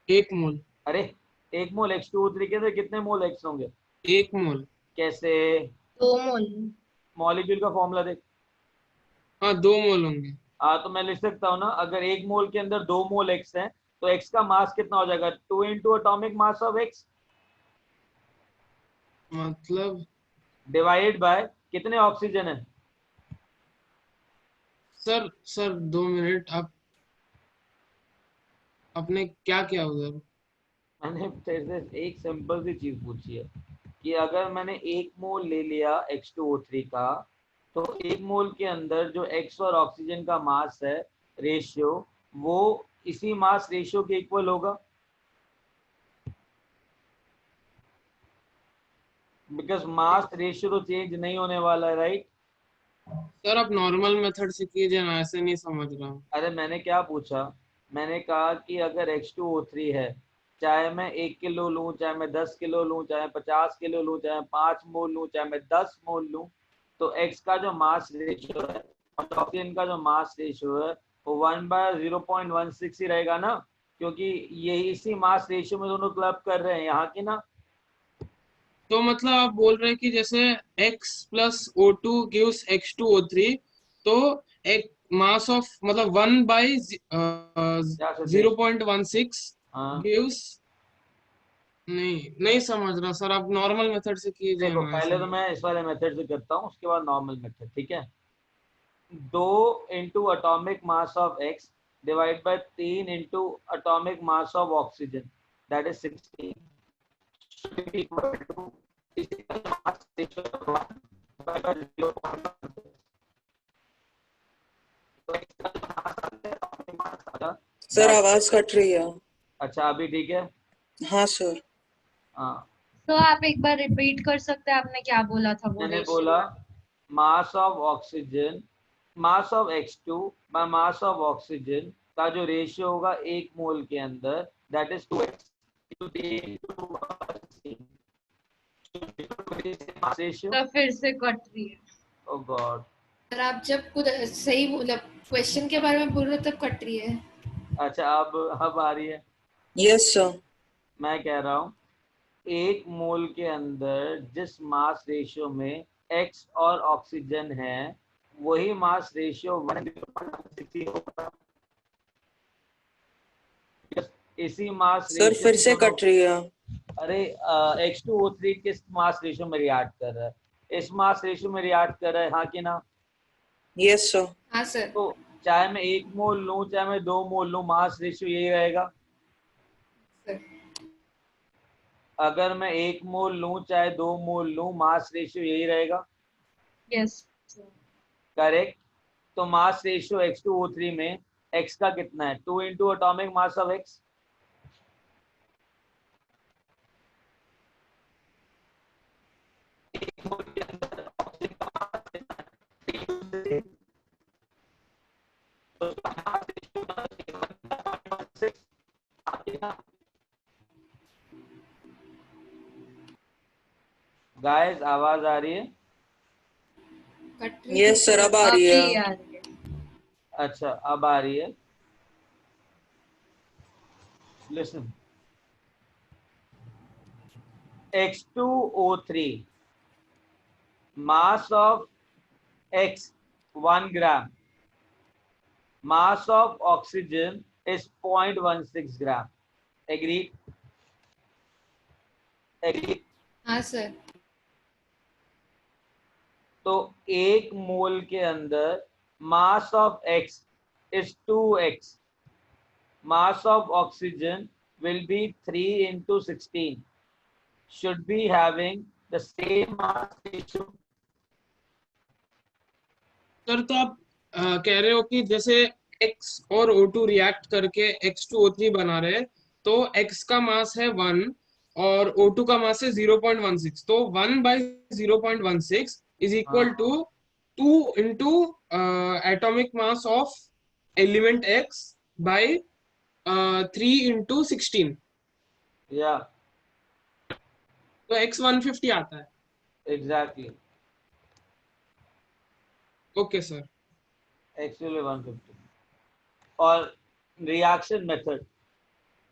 1 मोल। अरे, 1 मोल H2O3 के अंदर कितने मोल एक्स होंगे? 1 मोल। कैसे? 2 मोल। मॉलिक्यूल का फॉर्मूला देख। हाँ 2 मोल होंगे। हाँ, तो मैं लिख सकता हूँ ना, अगर 1 मोल के अंदर 2 मोल एक्स है तो एक्स का मास कितना हो जाएगा? 2 into atomic mass of x मतलब डिवाइड बाय कितने ऑक्सीजन है? सर 2 मिनट, आप आपने क्या किया उधर? मैंने तेरे से एक सिंपल सी चीज पूछी है कि अगर मैंने 1 मोल ले लिया H2O3 का तो एक मोल के अंदर जो X और ऑक्सीजन का मास है रेशियो, वो इसी मास रेशियो के इक्वल होगा, बिकॉज मास रेशियो तो चेंज नहीं होने वाला है, राइट? सर आप नॉर्मल मेथड से कीजिए ना, ऐसे नहीं समझ रहा हूँ। अरे मैंने क्या पूछा, मैंने कहा कि अगर H2O3 है, चाहे मैं 1 किलो लूं, चाहे मैं 10 किलो लूं, चाहे 50 किलो लूं, चाहे 5 मोल लूं, चाहे मैं 10 मोल लूं, तो X का जो मास रेशियो है और ऑक्सीजन का जो मास रेशियो है वो 1/0.16 ही रहेगा ना, क्योंकि ये इसी मास रेशियो में दोनों क्लब कर रहे हैं यहाँ की ना। तो मतलब आप बोल रहे हैं कि जैसे X plus O2 gives H2O3, तो एक मास ऑफ मतलब 1/0.16 हाँ gives, नहीं समझ रहा सर, आप नॉर्मल मेथड से कीजिए देखो, ना पहले ऐसे। तो मैं इस वाले मेथड से करता हूँ, उसके बाद नॉर्मल मेथड, ठीक है? 2 into atomic mass of X divide by 3 into atomic mass of oxygen, that is 16, should be equal to physical mass ratio of 1 by 0.16. तो X का जो मास आता है, atomic मास आता है, सर आवाज कट रही है। अच्छा अभी ठीक है? हाँ सर। हाँ, तो आप एक बार रिपीट कर सकते हैं, आपने क्या बोला था वो मैंने रेशियो? बोला मास of oxygen, mass of H2 by mass of oxygen का जो रेशियो होगा एक मोल के अंदर, दैट इज 2x रेशियो। तो फिर से कट रही है। ओह गॉड, सर आप जब खुद सही मतलब क्वेश्चन के बारे में बोल रहे हो तब कट रही है। अच्छा अब आ रही है? Yes sir. मैं कह रहा हूँ एक मोल के अंदर जिस मास रेशियो में X और ऑक्सीजन है, वही मास रेशियो 1/60 होगा। इसी मास सर रेशियो फिर से कट रही है। अरे H2O3 किस मास रेशियो में रिएक्ट कर रहा है? इस मास रेशियो में रिएक्ट कर रहा है, हाँ कि ना? Yes sir. हाँ सर। तो चाहे मैं 1 मोल लूं, चाहे मैं 2 मोल लूं, मास रेशियो यही रहेगा। सर अगर मैं 1 मोल लूं चाहे 2 मोल लूं, मास रेशियो यही रहेगा। Yes correct. तो मास रेशियो H2O3 में X का कितना है? 2 into atomic mass of X। Guys आवाज आ रही है? कट रही यस सर अब आ रही है। अच्छा अब आ रही है। Listen, H2O3 mass of X 1 gram, mass of oxygen is 0.16 gram. Agreed? Agreed? हाँ सर। तो एक मोल के अंदर mass of X is 2x, mass of oxygen will be 3 into 16, should be having the same mass ratio. Sir तो आप कह रहे हो कि जैसे X और O2 रिएक्ट करके H2O3 बना रहे हैं, तो X का मास है 1 और O2 का मास है 0.16, तो 1/0.16 is equal to 2 into atomic mass of element X by 3 into 16, या तो X 150 आता है। Exactly, okay sir. एक्चुअली 150। और reaction method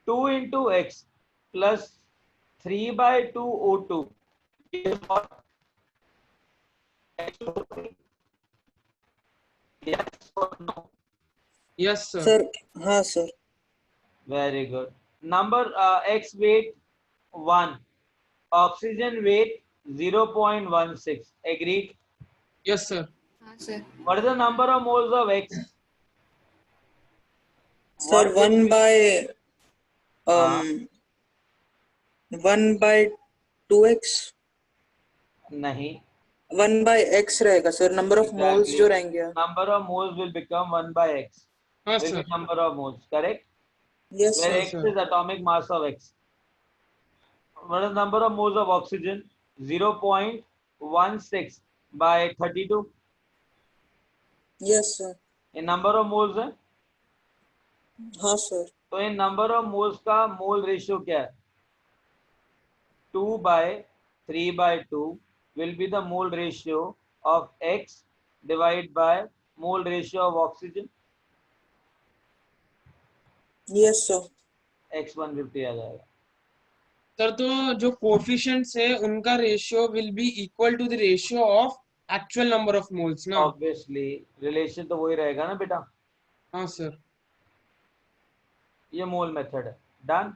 2 into X plus 3/2 O2 is what? Yes or no? Yes sir. Sir हाँ sir. Very good. Number X weight 1, oxygen weight 0.16. Agreed? Yes sir. हाँ sir. What is the number of moles of X? Sir 1/2x। नहीं, 1/x रहेगा sir, number of moles जो रहेंगे। Number of moles will become 1/x. हाँ Will be sir. number of moles, correct? Yes Where sir. x is atomic mass of x. What is number of moles of oxygen? 0.16 by 32. Yes sir. In number of moles है? हाँ sir. तो इन number of moles का mole ratio क्या है? 2/3/2 will be the mole ratio of x divided by mole ratio of oxygen. Yes sir. x 150 आ जाएगा। Sir तो जो coefficients है उनका ratio will be equal to the ratio of actual number of moles ना। Obviously relation तो वही रहेगा ना बेटा। हाँ सर। ये मोल मेथड है। डन।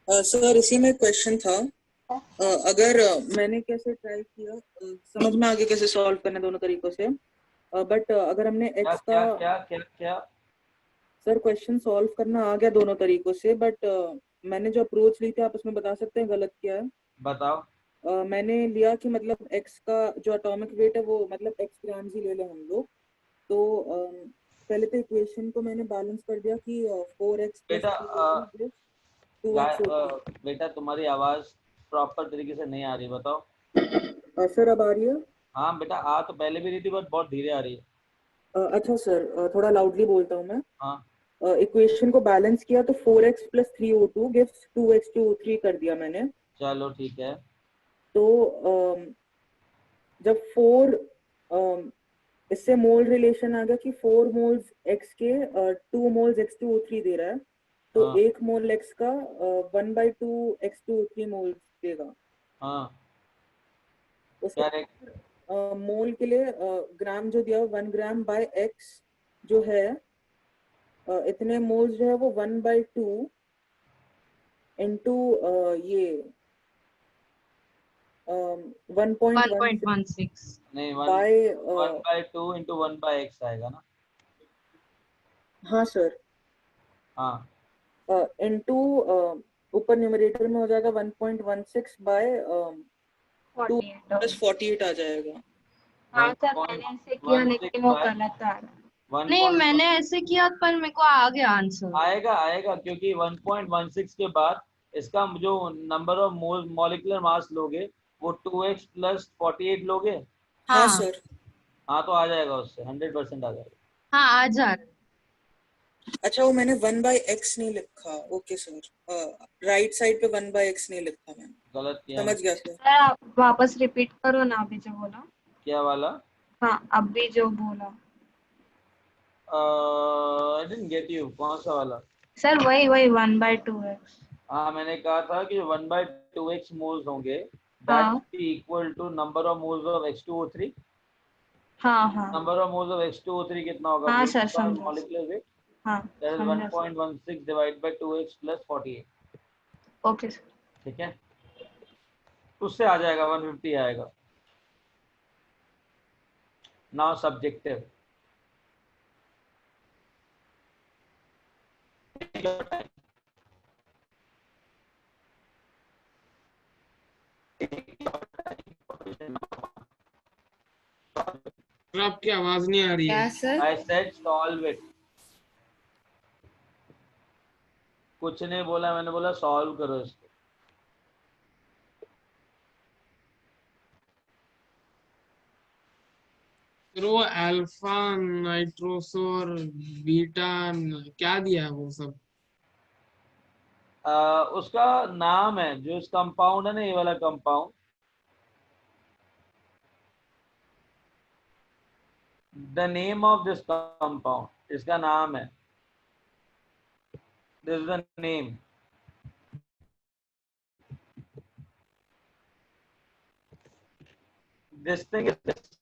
सर इसी में क्वेश्चन था, अगर मैंने कैसे ट्राई किया, समझ में आ गया कैसे सॉल्व करना दोनों तरीकों से, बट अगर हमने क्या x क्या का क्या क्या क्या सर क्वेश्चन सॉल्व करना आ गया दोनों तरीकों से, बट मैंने जो अप्रोच ली थी आप उसमें बता सकते हैं गलत क्या है? बताओ। मैंने लिया कि मतलब x का जो एटॉमिक वेट है वो मतलब x ग्राम्स ही ले लें हम लोग, तो पहले तो इक्वेशन को मैंने बैलेंस कर दिया कि 4x बेटा + 2x बेटा तुम्हारी आवाज प्रॉपर तरीके से नहीं आ रही, बताओ। सर अब आ रही है? हाँ बेटा आ तो पहले भी रही थी बट बहुत धीरे आ रही है। अच्छा सर, थोड़ा लाउडली बोलता हूँ मैं। हाँ इक्वेशन को बैलेंस किया तो 4x + 3O2 गिव्स 2x2O3 कर दिया मैंने। चलो ठीक है। तो जब 4 इससे मोल रिलेशन आ गया कि 4 मोल्स x के 2 मोल्स x2O3 दे रहा है, तो हाँ। 1 मोल x का 1/2 x2O3 मोल्स देगा। हाँ उसके मोल के लिए ग्राम जो दिया 1 ग्राम बाय x जो है, इतने मोल्स जो है वो 1/2 इनटू ये 1.16 नहीं बाय 1/2 into 1/x आएगा ना। हाँ सर। हाँ इनटू ऊपर न्यूमरेटर में हो जाएगा 1.16 बाय 2 + 48 आ जाएगा। हाँ सर मैंने ऐसे किया लेकिन वो गलत आ रहा है। नहीं मैंने ऐसे किया पर मेरे को आ गया आंसर। आएगा आएगा क्योंकि 1.16 के बाद इसका जो नंबर ऑफ मॉलिक्यूलर मास लोगे वो 2x + 48 लोगे। हाँ सर। हाँ तो आ जाएगा, उससे 100% आ जाएगा। हाँ आ जा। अच्छा वो मैंने 1/x नहीं लिखा। ओके सर, राइट साइड पे 1/x नहीं लिखा मैंने, गलत किया। समझ गया सर। सर वापस रिपीट करो ना अभी जो बोला। क्या वाला? हाँ अभी जो बोला। I didn't get you. कौन सा वाला? सर वही 1/2x। हाँ मैंने कहा था कि 1/2x मोल्स होंगे, हाँ। that is equal to number of moles of H2O3. हाँ हाँ। Number of moles of H2O3 कितना होगा? हाँ सर समझा। Molecular weight. हाँ That is समझा। 1.16 divided by 2x + 48. Okay sir. ठीक है, उससे आ जाएगा 150 आएगा। Now subjective. आपकी आवाज नहीं आ रही है। I said solve it. कुछ नहीं बोला मैंने, बोला सॉल्व करो इसको। वो अल्फा नाइट्रोसोर बीटा क्या दिया है वो सब? उसका नाम है, जो इस कंपाउंड है ना, ये वाला compound, the name of this compound, इसका नाम है, this is the name. This thing is this.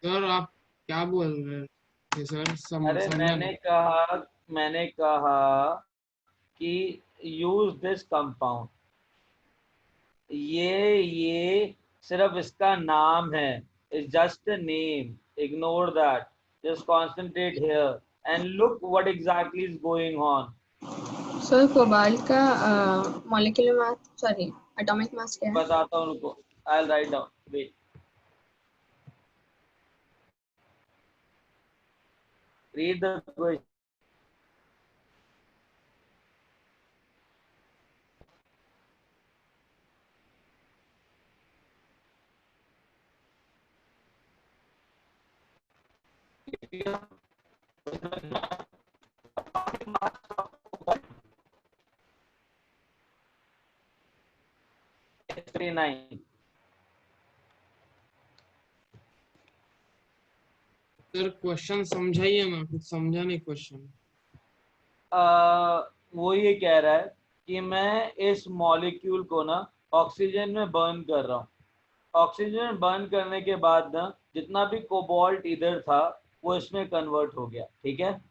Sir आप क्या बोल रहे हैं सर? अरे समझा मैंने कहा कि यूज दिस कंपाउंड, ये सिर्फ इसका नाम है, It's just a name. Ignore that. Just concentrate here and look what exactly is going on. Sir cobalt का molecular mass, sorry atomic mass क्या है? बताता हूँ उनको. I'll write down. Wait. Read the question. H39. Sir question समझाइए ना, कुछ समझा नहीं क्वेश्चन. वो ये कह रहा है कि मैं इस मॉलिक्यूल को ना ऑक्सीजन में बर्न कर रहा हूँ. ऑक्सीजन में बर्न करने के बाद ना जितना भी कोबाल्ट इधर था वो इसमें कन्वर्ट हो गया. ठीक है.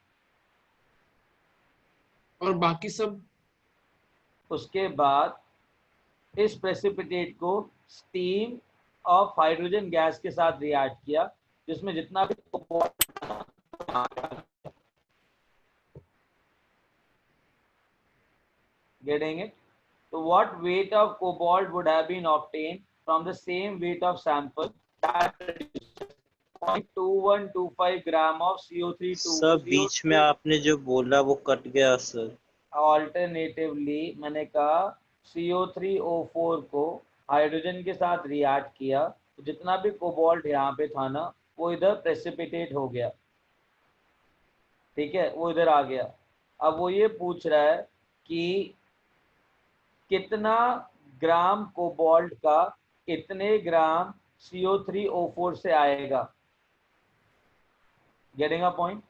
और बाकी सब? उसके बाद इस प्रेसिपिटेट को स्टीम ऑफ हाइड्रोजन गैस के साथ रिएक्ट किया, जिसमें जितना भी cobalt getting it. So what weight of cobalt would have been obtained from the same weight of sample that produces 0.2125 gram of CO3. Sir बीच में आपने जो बोला वो कट गया सर. Alternatively मैंने कहा CO3O4 को हाइड्रोजन के साथ रिएक्ट किया तो जितना भी कोबाल्ट यहाँ पे था ना वो इधर प्रेसिपिटेट हो गया. ठीक है, वो इधर आ गया. अब वो ये पूछ रहा है कि कितना ग्राम कोबाल्ट का कितने ग्राम CO3O4 से आएगा. Getting a point.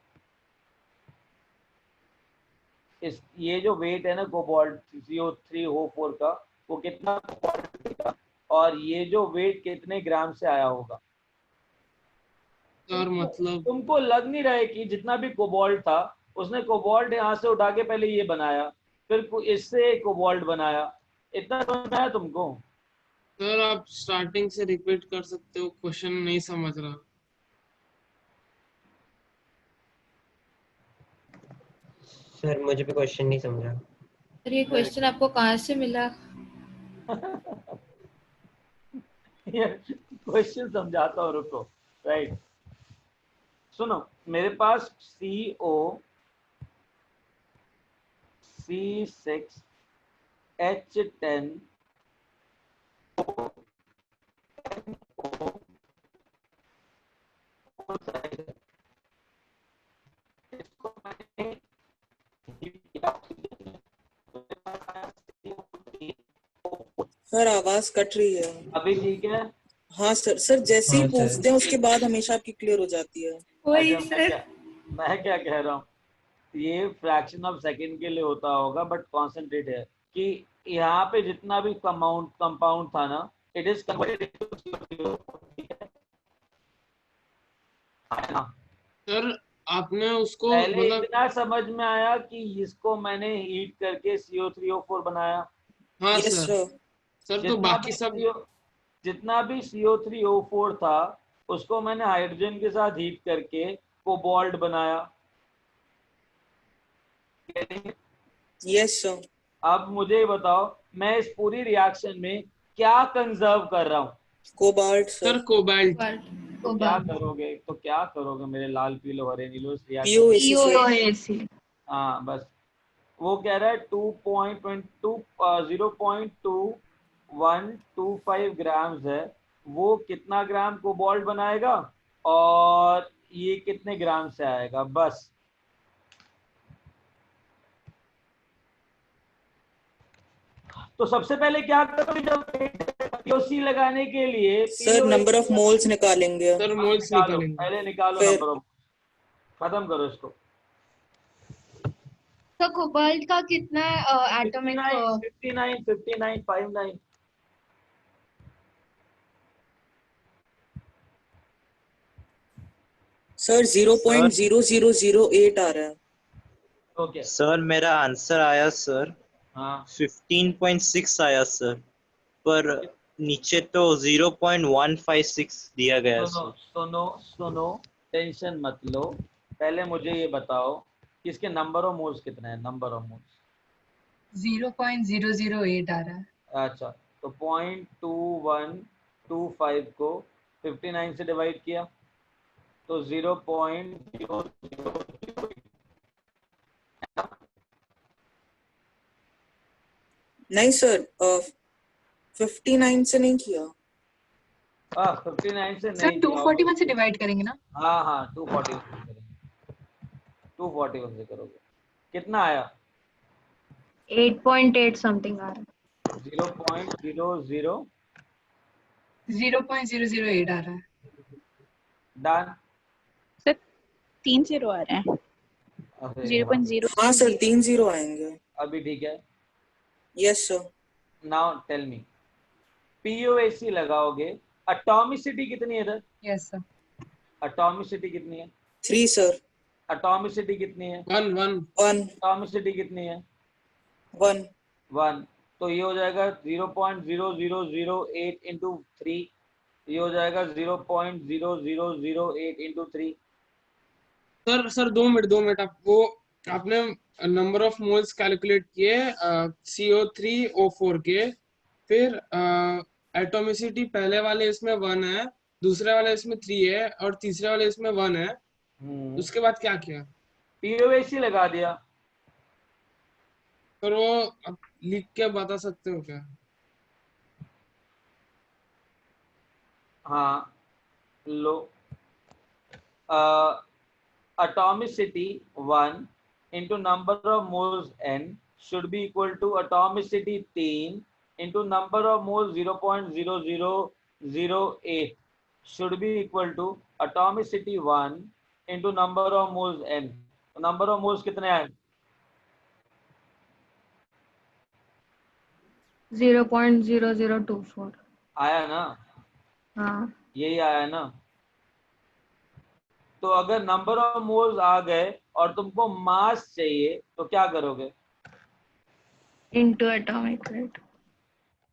इस ये जो वेट है ना कोबाल्ट CO3O4 का वो कितना कोबाल्ट देगा और ये जो वेट कितने ग्राम से आया होगा. सर मतलब तुमको लग नहीं रहा है कि जितना भी कोबाल्ट था उसने कोबाल्ट यहाँ से उठा के पहले ये बनाया फिर इससे कोबाल्ट बनाया. इतना समझ में आया तुमको? सर आप स्टार्टिंग से रिपीट कर सकते हो, क्वेश्चन नहीं समझ रहा. सर मुझे भी क्वेश्चन नहीं समझा. सर ये क्वेश्चन आपको कहाँ से मिला? क्वेश्चन समझाता हूँ, रुको. राइट, सुनो. मेरे पास CO C6 H10 सर आवाज कट रही है अभी. ठीक है. हाँ सर. सर जैसे ही पूछते हैं उसके बाद हमेशा आपकी क्लियर हो जाती है. वही अच्छा, सर. मैं क्या कह रहा हूँ, ये फ्रैक्शन ऑफ सेकंड के लिए होता होगा बट कॉन्सेंट्रेट है कि यहाँ पे जितना भी कंपाउंड था ना it is converted into. Sir आपने उसको पहले मतलब इतना समझ में आया कि इसको मैंने हीट करके CO3O4 बनाया. हाँ Yes, सर. sir. सर तो बाकी सब जितना भी CO3O4 था उसको मैंने हाइड्रोजन के साथ हीट करके कोबाल्ट बनाया. Yes sir. अब मुझे बताओ मैं इस पूरी रिएक्शन में क्या कंजर्व कर रहा हूँ? Cobalt sir. कोबाल्ट. तो क्या करोगे? तो क्या करोगे मेरे लाल पीलो हरे नीलो इस POAC. हाँ बस. वो कह रहा है 0.2125 ग्राम्स है. वो कितना ग्राम कोबाल्ट बनाएगा और ये कितने ग्राम से आएगा. बस तो सबसे पहले क्या करोगे जब POC लगाने के लिए? सर नंबर ऑफ मोल्स निकालेंगे. सर मोल्स निकालेंगे. पहले निकालो नंबर ऑफ. खत्म करो इसको. तो कोबाल्ट का कितना एटॉमिक 59 सर 0.0008 आ रहा है. ओके सर मेरा आंसर आया सर. हाँ 15.6 आया सर. पर नीचे तो 0.156 दिया गया है सुनो सर। सुनो सुनो, टेंशन मत लो, पहले मुझे ये बताओ कि इसके नंबर ऑफ मोल्स कितने हैं, नंबर ऑफ मोल्स। 0.008 आ रहा है। अच्छा, तो 0.2125 को 59 से डिवाइड किया तो 0.008। नहीं सर, 59 से नहीं किया। 59 से सर नहीं किया। 241 से डिवाइड करेंगे ना? हाँ 241 से करेंगे, 241 से करोगे। कितना आया? 8.8 समथिंग आ रहा है। 0.008 आ रहा है। डन। सर 3 0 आ रहे हैं। 0.0। हाँ सर 3 0 आएंगे। अभी ठीक है। Yes sir. Now tell me, POAC लगाओगे, एटॉमिसिटी कितनी है इधर? Yes sir. एटॉमिसिटी कितनी है? 3 सर। एटॉमिसिटी कितनी है? 1 एटॉमिसिटी कितनी है? 1 तो ये हो जाएगा 0.0008 इंटू 3, ये हो जाएगा 0.0008 इंटू 3। सर 2 मिनट आप वो आपने नंबर ऑफ मोल्स कैलकुलेट किए CO3O4 के, फिर एटॉमिसिटी पहले वाले इसमें 1 है, दूसरे वाले इसमें 3 है और तीसरे वाले इसमें 1 है। उसके बाद क्या किया? पीओएसी लगा दिया। फिर वो आप लिख के बता सकते हो क्या? हाँ लो, atomicity 1 into number of moles n should be equal to atomicity 3 into number of moles 0.0008 should be equal to atomicity 1 into number of moles n। तो number of moles कितने आए? 0.0024 आया ना? हाँ। यही आया ना? तो अगर नंबर ऑफ मोल्स आ गए और तुमको मास चाहिए तो क्या करोगे? Into atomic wait.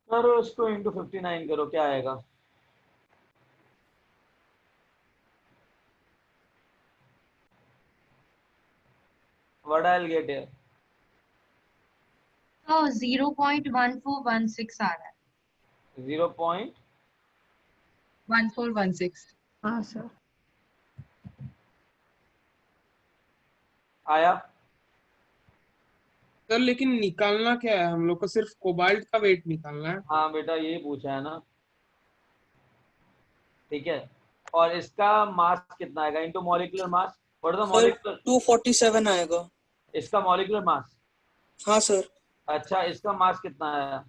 करो इसको इंटू 59 करो, क्या आएगा? What I'll get here? तो 0.1416 आ रहा है। 0.1416। हाँ सर। आया? सर लेकिन निकालना क्या है? हम लोग को सिर्फ कोबाल्ट का वेट निकालना है। हाँ बेटा, यही पूछा है ना, ठीक है। और इसका मास कितना आएगा into molecular mass? What is the molecular? 247 आएगा। इसका मॉलिक्यूलर मास? हाँ सर। अच्छा, इसका मास कितना आया?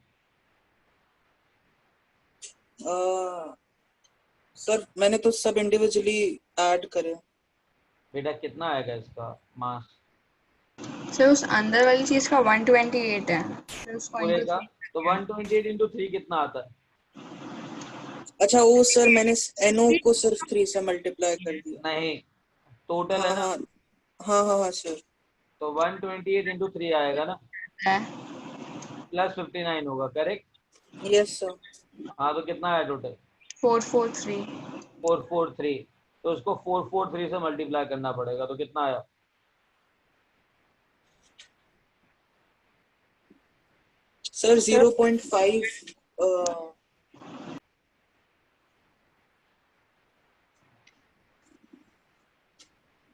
सर मैंने तो सब इंडिविजुअली ऐड करे। बेटा कितना आएगा इसका मास? सर उस अंदर वाली चीज का 128 है। फिर उसको पूरे into का 3 तो 128 इंटू 3 कितना आता है? अच्छा वो सर मैंने NO को सिर्फ 3 से मल्टीप्लाई कर दिया। नहीं, टोटल है ना? हाँ सर। तो 128 इंटू 3 आएगा ना, प्लस 59 होगा, करेक्ट? Yes sir. हाँ, तो कितना आया टोटल? 443। 443। तो उसको 443 से मल्टीप्लाई करना पड़ेगा, तो कितना आया? सर 0.5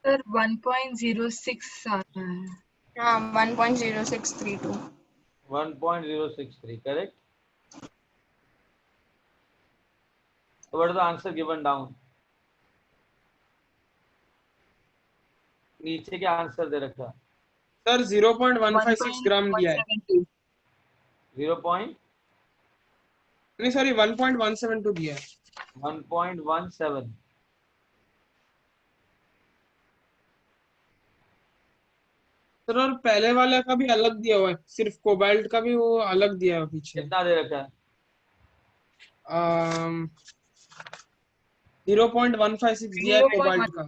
सर 1.06 आ रहा है। हाँ 1.0632। 1.063, correct? So what is the answer given down? नीचे क्या आंसर दे रखा? सर 0.156 ग्राम दिया है। 1.172 दिया है। 1.17। सर और पहले वाले का भी अलग दिया हुआ है, सिर्फ कोबाल्ट का भी वो अलग दिया है पीछे। कितना दे रखा है? 0.156 दिया है कोबाल्ट का।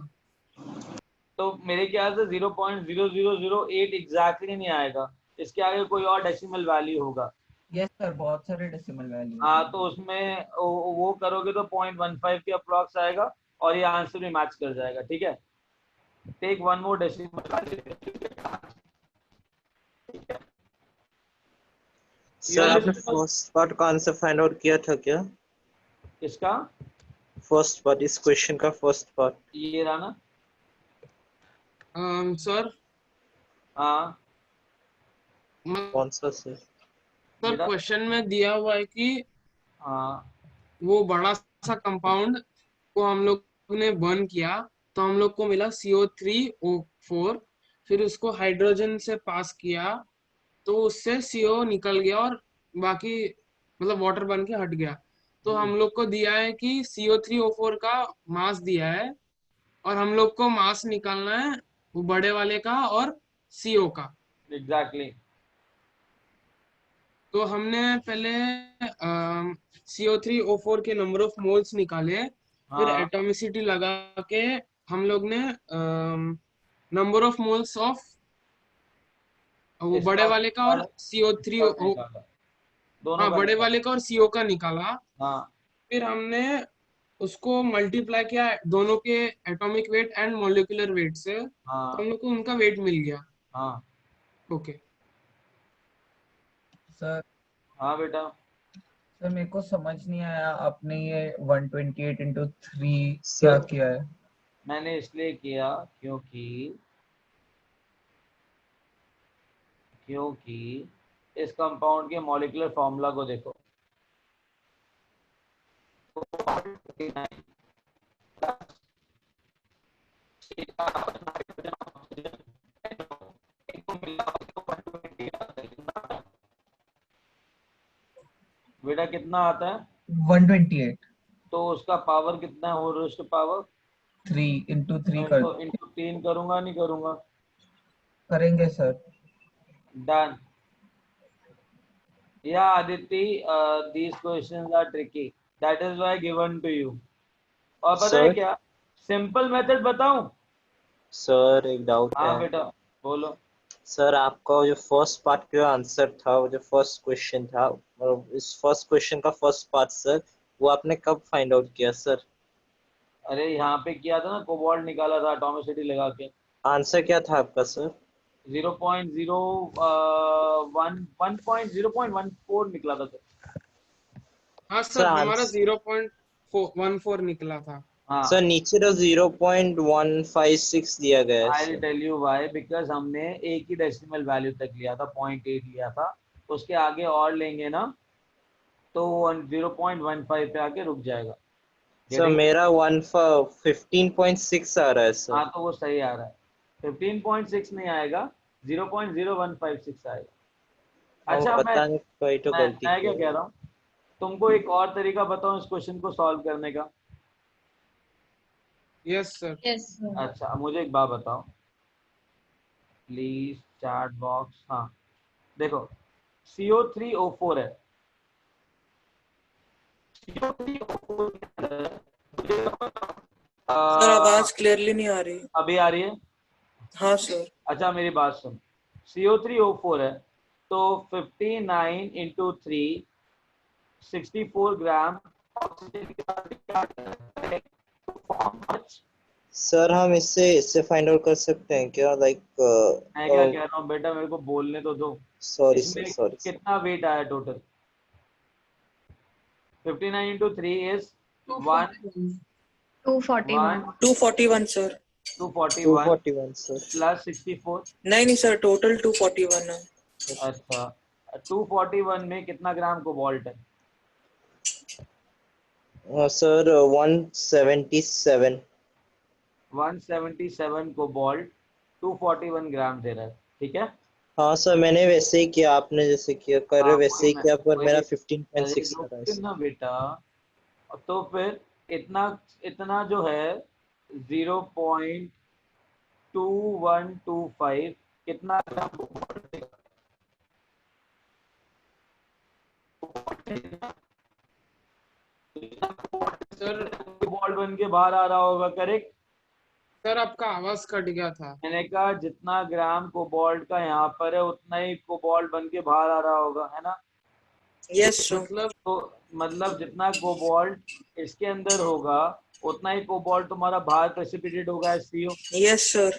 तो मेरे ख्याल से 0.0008 एग्जैक्टली नहीं आएगा, इसके आगे कोई और डेसिमल वैल्यू होगा। यस सर, बहुत सारे डेसिमल वैल्यू। हाँ तो उसमें वो करोगे तो 0.15 के अप्रॉक्स आएगा और ये आंसर भी मैच कर जाएगा। ठीक है, take one more decimal. Sir आपने फर्स्ट पार्ट का आंसर फाइंड आउट किया था क्या? किसका? फर्स्ट पार्ट, इस क्वेश्चन का फर्स्ट पार्ट। ये रहा ना सर। हाँ कौन सा सर? सर क्वेश्चन में दिया हुआ है कि हाँ वो बड़ा सा कंपाउंड को हम लोग ने बर्न किया तो हम लोग को मिला CO3O4, फिर उसको हाइड्रोजन से पास किया तो उससे CO निकल गया और बाकी मतलब वाटर बन के हट गया। तो हम लोग को दिया है कि CO3O4 का मास दिया है और हम लोग को मास निकालना है वो बड़े वाले का और CO का। एग्जैक्टली। तो हमने पहले CO3O4 के नंबर ऑफ मोल्स निकाले, फिर हाँ एटॉमिसिटी लगा के हम लोग ने नंबर ऑफ मोल्स ऑफ वो बड़े वाले का और CO3 दोनों हाँ का बड़े निकाला। वाले का और CO का निकाला। हाँ फिर हमने उसको मल्टीप्लाई किया दोनों के atomic weight and molecular weight से, हाँ तो हम लोग को उनका वेट मिल गया। हाँ ओके सर। हाँ बेटा। सर मेरे को समझ नहीं आया, आपने ये 128 into 3 क्या किया है? मैंने इसलिए किया क्योंकि इस कंपाउंड के मॉलिक्यूलर फॉर्मूला को देखो। बेटा कितना आता है? 128। तो उसका पावर कितना है? Whole raise to power 3 into 3 कर इंटू 3 करूंगा नहीं करूंगा? करेंगे sir. Done. Yeah, Aditi, these questions are tricky. That is why given to you. और पता है सर क्या, सिंपल मेथड बताऊं? सर एक डाउट हाँ है बेटा बोलो। सर। आपका जो फर्स्ट पार्ट का आंसर था, वो जो फर्स्ट क्वेश्चन था, और इस फर्स्ट क्वेश्चन का फर्स्ट पार्ट सर, वो आपने कब फाइंड आउट किया सर? अरे यहाँ पे किया था ना, कोबाल्ट निकाला था एटॉमिसिटी लगा के। आंसर क्या था आपका सर? 0.14 निकला था सर। हाँ सर हमारा 0.14 निकला था। हाँ सर नीचे तो 0.156 दिया गया है आई sir. Tell you why, because हमने एक ही डेसिमल वैल्यू तक लिया था, 0.8 लिया था। उसके आगे और लेंगे ना तो 0.15 पे आके रुक जाएगा। सर मेरा 15.6 आ रहा है सर। हाँ तो वो सही आ रहा है। 15.6 नहीं आएगा, 0.0156 आएगा। अच्छा पता नहीं कोई तो गलती मैं क्या कह रहा हूँ, तुमको एक और तरीका बताऊं इस क्वेश्चन को सॉल्व करने का? Yes sir. अच्छा मुझे एक बात बताओ प्लीज, चैट बॉक्स। हाँ देखो, CO3O4 है। सर आवाज क्लियरली नहीं आ रही। अभी आ रही है? हाँ सर। अच्छा मेरी बात सुन, CO3O4 है तो 59 into 3 64 ग्राम सर हम इससे फाइंड आउट कर सकते हैं क्या? लाइक मैं क्या कह रहा हूँ बेटा, मेरे को बोलने तो दो। सॉरी सर, इसमें सॉरी कितना वेट आया total? 59 into 3 is 241 sir. 241 sir plus 64। नहीं सर, टोटल 241 है। अच्छा 241 में कितना ग्राम कोबाल्ट है? सर 177 कोबाल्ट 241 ग्राम दे रहा है, ठीक है? हाँ सर मैंने वैसे ही किया, आपने जैसे किया कर रहे वैसे ही किया, पर मेरा 15.6 आ रहा है ना बेटा। तो फिर इतना जो है 0.2125 कितना ग्राम कोबाल्ट देगा? सर कोबाल्ट बन के बाहर आ रहा होगा, करेक्ट? सर आपका आवाज कट गया था। मैंने कहा जितना ग्राम कोबाल्ट का यहाँ पर है उतना ही कोबाल्ट बन के बाहर आ रहा होगा, है ना? Yes sir. मतलब जितना कोबाल्ट इसके अंदर होगा उतना ही कोबाल्ट तुम्हारा बाहर प्रेसिपिटेट होगा एससीओ। Yes sir.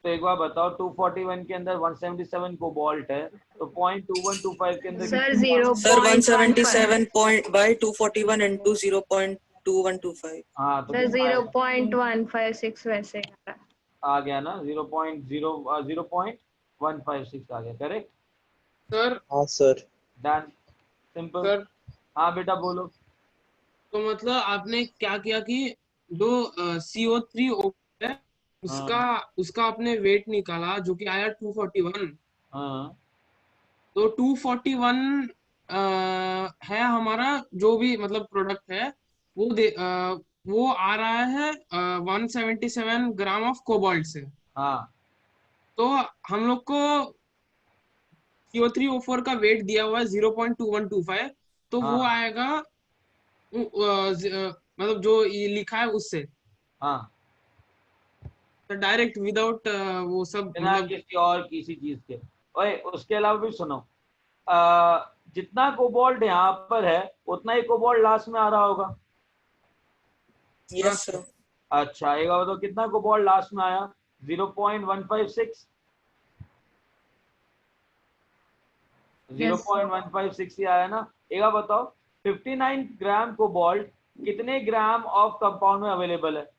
तो एक बार बताओ 241 के अंदर 177 कोबाल्ट है तो 0.2125 के अंदर sir sir 177 point by 241 into 0.2125। हाँ तो सर कितना आएगा? 0.156 वैसे आ गया ना 0.156 आ गया करेक्ट सर। हाँ सर। Done simple. सर हाँ बेटा बोलो। तो मतलब आपने क्या किया कि जो CO3 है उसका आपने वेट निकाला जो कि आया 241। हाँ तो 241 है हमारा जो भी मतलब प्रोडक्ट है वो आ रहा है 177 ग्राम ऑफ कोबाल्ट से। हाँ तो हम लोग को CO3O4 का वेट दिया हुआ है 0.2125। तो वो हाँ आएगा मतलब जो ये लिखा है उससे हाँ तो डायरेक्ट विदाउट वो सब बिना मतलब किसी और किसी चीज के। ओए उसके अलावा भी सुनो जितना कोबाल्ट यहाँ पर है उतना ही कोबाल्ट लास्ट में आ रहा होगा। Yes sir. अच्छा एक बार बताओ कितना कोबाल्ट लास्ट में आया 0.156। 0.156 ही आया ना। एक बार बताओ 59 ग्राम कोबाल्ट कितने ग्राम ऑफ कंपाउंड में अवेलेबल है?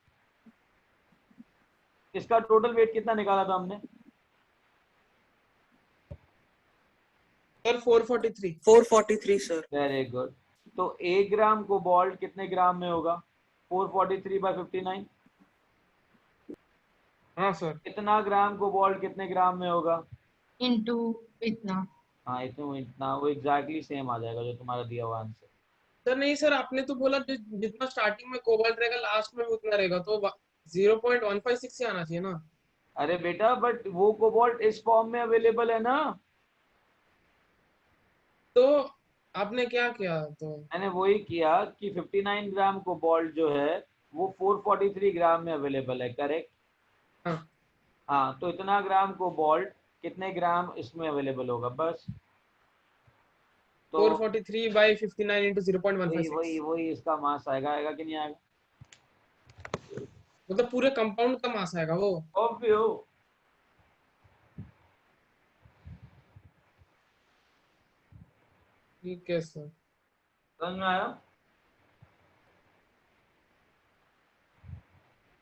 इसका टोटल वेट कितना निकाला था हमने? सर 443। 443 सर। Very good. तो 1 ग्राम कोबाल्ट कितने ग्राम में होगा? 443 बाय 59। हाँ सर। कितना ग्राम कोबाल्ट कितने ग्राम में होगा? इनटू इतना। हाँ इतना वो एग्जैक्टली सेम आ जाएगा जो तुम्हारा दिया हुआ आंसर। सर नहीं सर आपने तो बोला जितना स्टार्टिंग में कोबाल्ट रहेगा लास्ट में उतना रहेगा तो 0.156 से आना चाहिए ना। अरे बेटा बट वो कोबाल्ट इस फॉर्म में अवेलेबल है ना। तो आपने क्या किया? तो मैंने वही किया कि 59 ग्राम कोबाल्ट जो है वो 443 ग्राम में अवेलेबल है करेक्ट। हाँ हाँ तो इतना ग्राम कोबाल्ट कितने ग्राम इसमें अवेलेबल होगा बस। तो 443 बाय 59 इंटू 0.156 वही इसका मास आएगा कि नहीं आएगा? मतलब पूरे कंपाउंड का मास आएगा वो। ऑब्वियो। ठीक है सर। समझ में आया?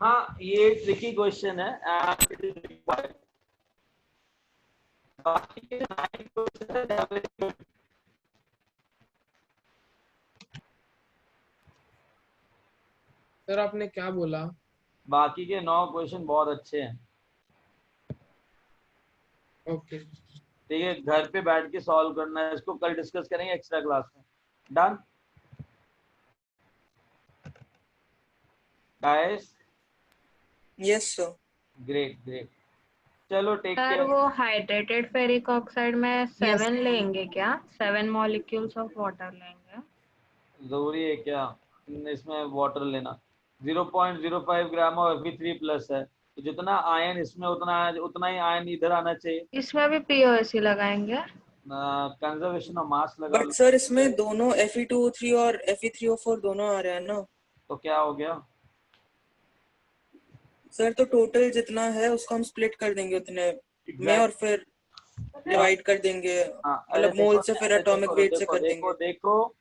हाँ ये ट्रिकी क्वेश्चन है and it is required. बाकी के 9 क्वेश्चन है they are very good. Sir आपने क्या बोला? बाकी के 9 क्वेश्चन बहुत अच्छे हैं। ओके ठीक है घर पे बैठ के सॉल्व करना है इसको कल डिस्कस करेंगे एक्स्ट्रा क्लास में। Done guys? Yes sir. Great चलो टेक सर केयर। वो हाइड्रेटेड फेरिक ऑक्साइड में 7 Yes. लेंगे क्या? 7 मॉलिक्यूल्स ऑफ वाटर लेंगे? जरूरी है क्या इसमें वाटर लेना? 0.05 ग्राम ऑफ Fe3 प्लस है तो जितना आयन इसमें उतना ही आयन इधर आना चाहिए। इसमें भी POC लगाएंगे? कंजर्वेशन ऑफ मास लगा बट लो। सर इसमें दोनों Fe2O3 और Fe3O4 दोनों आ रहे हैं ना। तो क्या हो गया? सर तो टोटल जितना है उसको हम स्प्लिट कर देंगे उतने में और फिर डिवाइड कर देंगे मतलब मोल से फिर एटॉमिक वेट से कर देंगे। देखो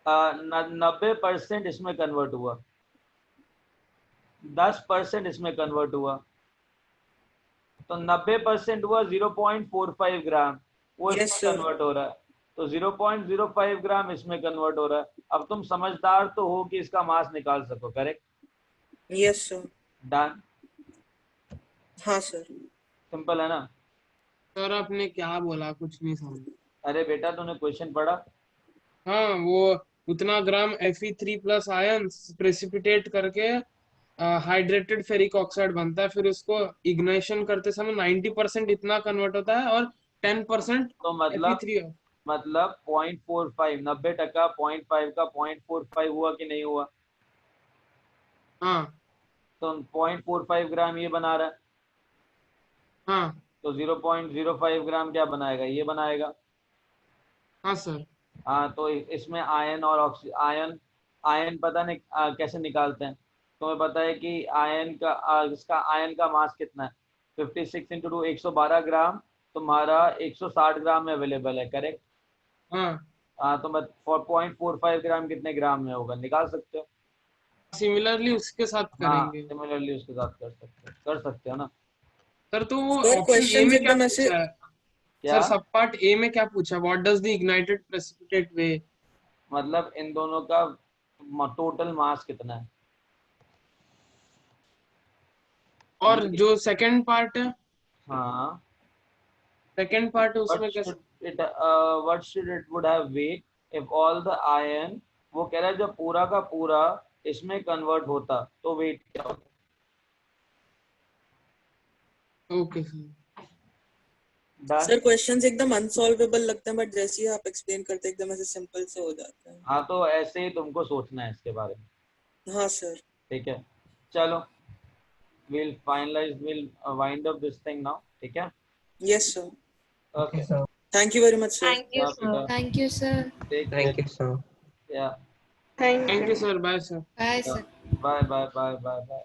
90% इसमें कन्वर्ट हुआ 10% इसमें कन्वर्ट हुआ तो 90% हुआ 0.45 ग्राम वो इसमें कन्वर्ट हो रहा है तो 0.05 ग्राम इसमें कन्वर्ट हो रहा है। अब तुम समझदार तो हो कि इसका मास निकाल सको करेक्ट। Yes sir. डन। हाँ सर। सिंपल है ना? सर आपने क्या बोला कुछ नहीं समझ। अरे बेटा तूने क्वेश्चन पढ़ा? हाँ वो उतना ग्राम Fe3 प्लस आयन प्रेसिपिटेट करके हाइड्रेटेड फेरिक ऑक्साइड बनता है फिर उसको इग्नाइशन करते समय 90% इतना कन्वर्ट होता है और 10% तो मतलब Fe3 मतलब 0.45 90% 0.5 का 0.45 हुआ कि नहीं हुआ? हाँ तो 0.45 ग्राम ये बना रहा है हाँ तो 0.05 ग्राम क्या बनाएगा? ये बनाएगा। हाँ सर। हाँ, तो इसमें आयन और आयन पता नहीं कैसे निकालते हैं। तुम्हें पता है कि आयन का इसका आयन का मास कितना है? 56 इंटू 2 112 ग्राम, तुम्हारा 160 ग्राम में अवेलेबल है, करेक्ट? हाँ तो 0.45 ग्राम कितने ग्राम में होगा, निकाल सकते हो? सिमिलरली उसके साथ करेंगे। सिमिलरली उसके साथ कर सकते हो ना सर तो वो सर ऑप्शन ए क्वेश्चन में क्या एकदम ऐसे पूछा है? क्या? सर सब पार्ट ए में क्या पूछा? What does the ignited precipitate weigh? मतलब इन दोनों का टोटल मास कितना है? और जो सेकंड पार्ट है, हाँ, सेकंड पार्ट है उसमें कैसे? what should it would have weight if all the iron, वो कह रहा है जब पूरा का पूरा इसमें कन्वर्ट होता तो वेट क्या होता? Okay sir. सर क्वेश्चंस एकदम अनसॉल्वेबल लगते हैं, बट जैसे ही आप एक्सप्लेन करते हैं एकदम ऐसे सिंपल से हो जाते हैं। हाँ, तो ऐसे ही तुमको सोचना है इसके बारे में। हाँ सर। ठीक है, चलो we'll wind up this thing now, ठीक है? Yes sir. Okay. sir. Thank you very much sir. Thank you, sir. Thank you, sir. Thank you, sir. Yeah. Thank thank you sir, bye sir. Bye, sir. Bye.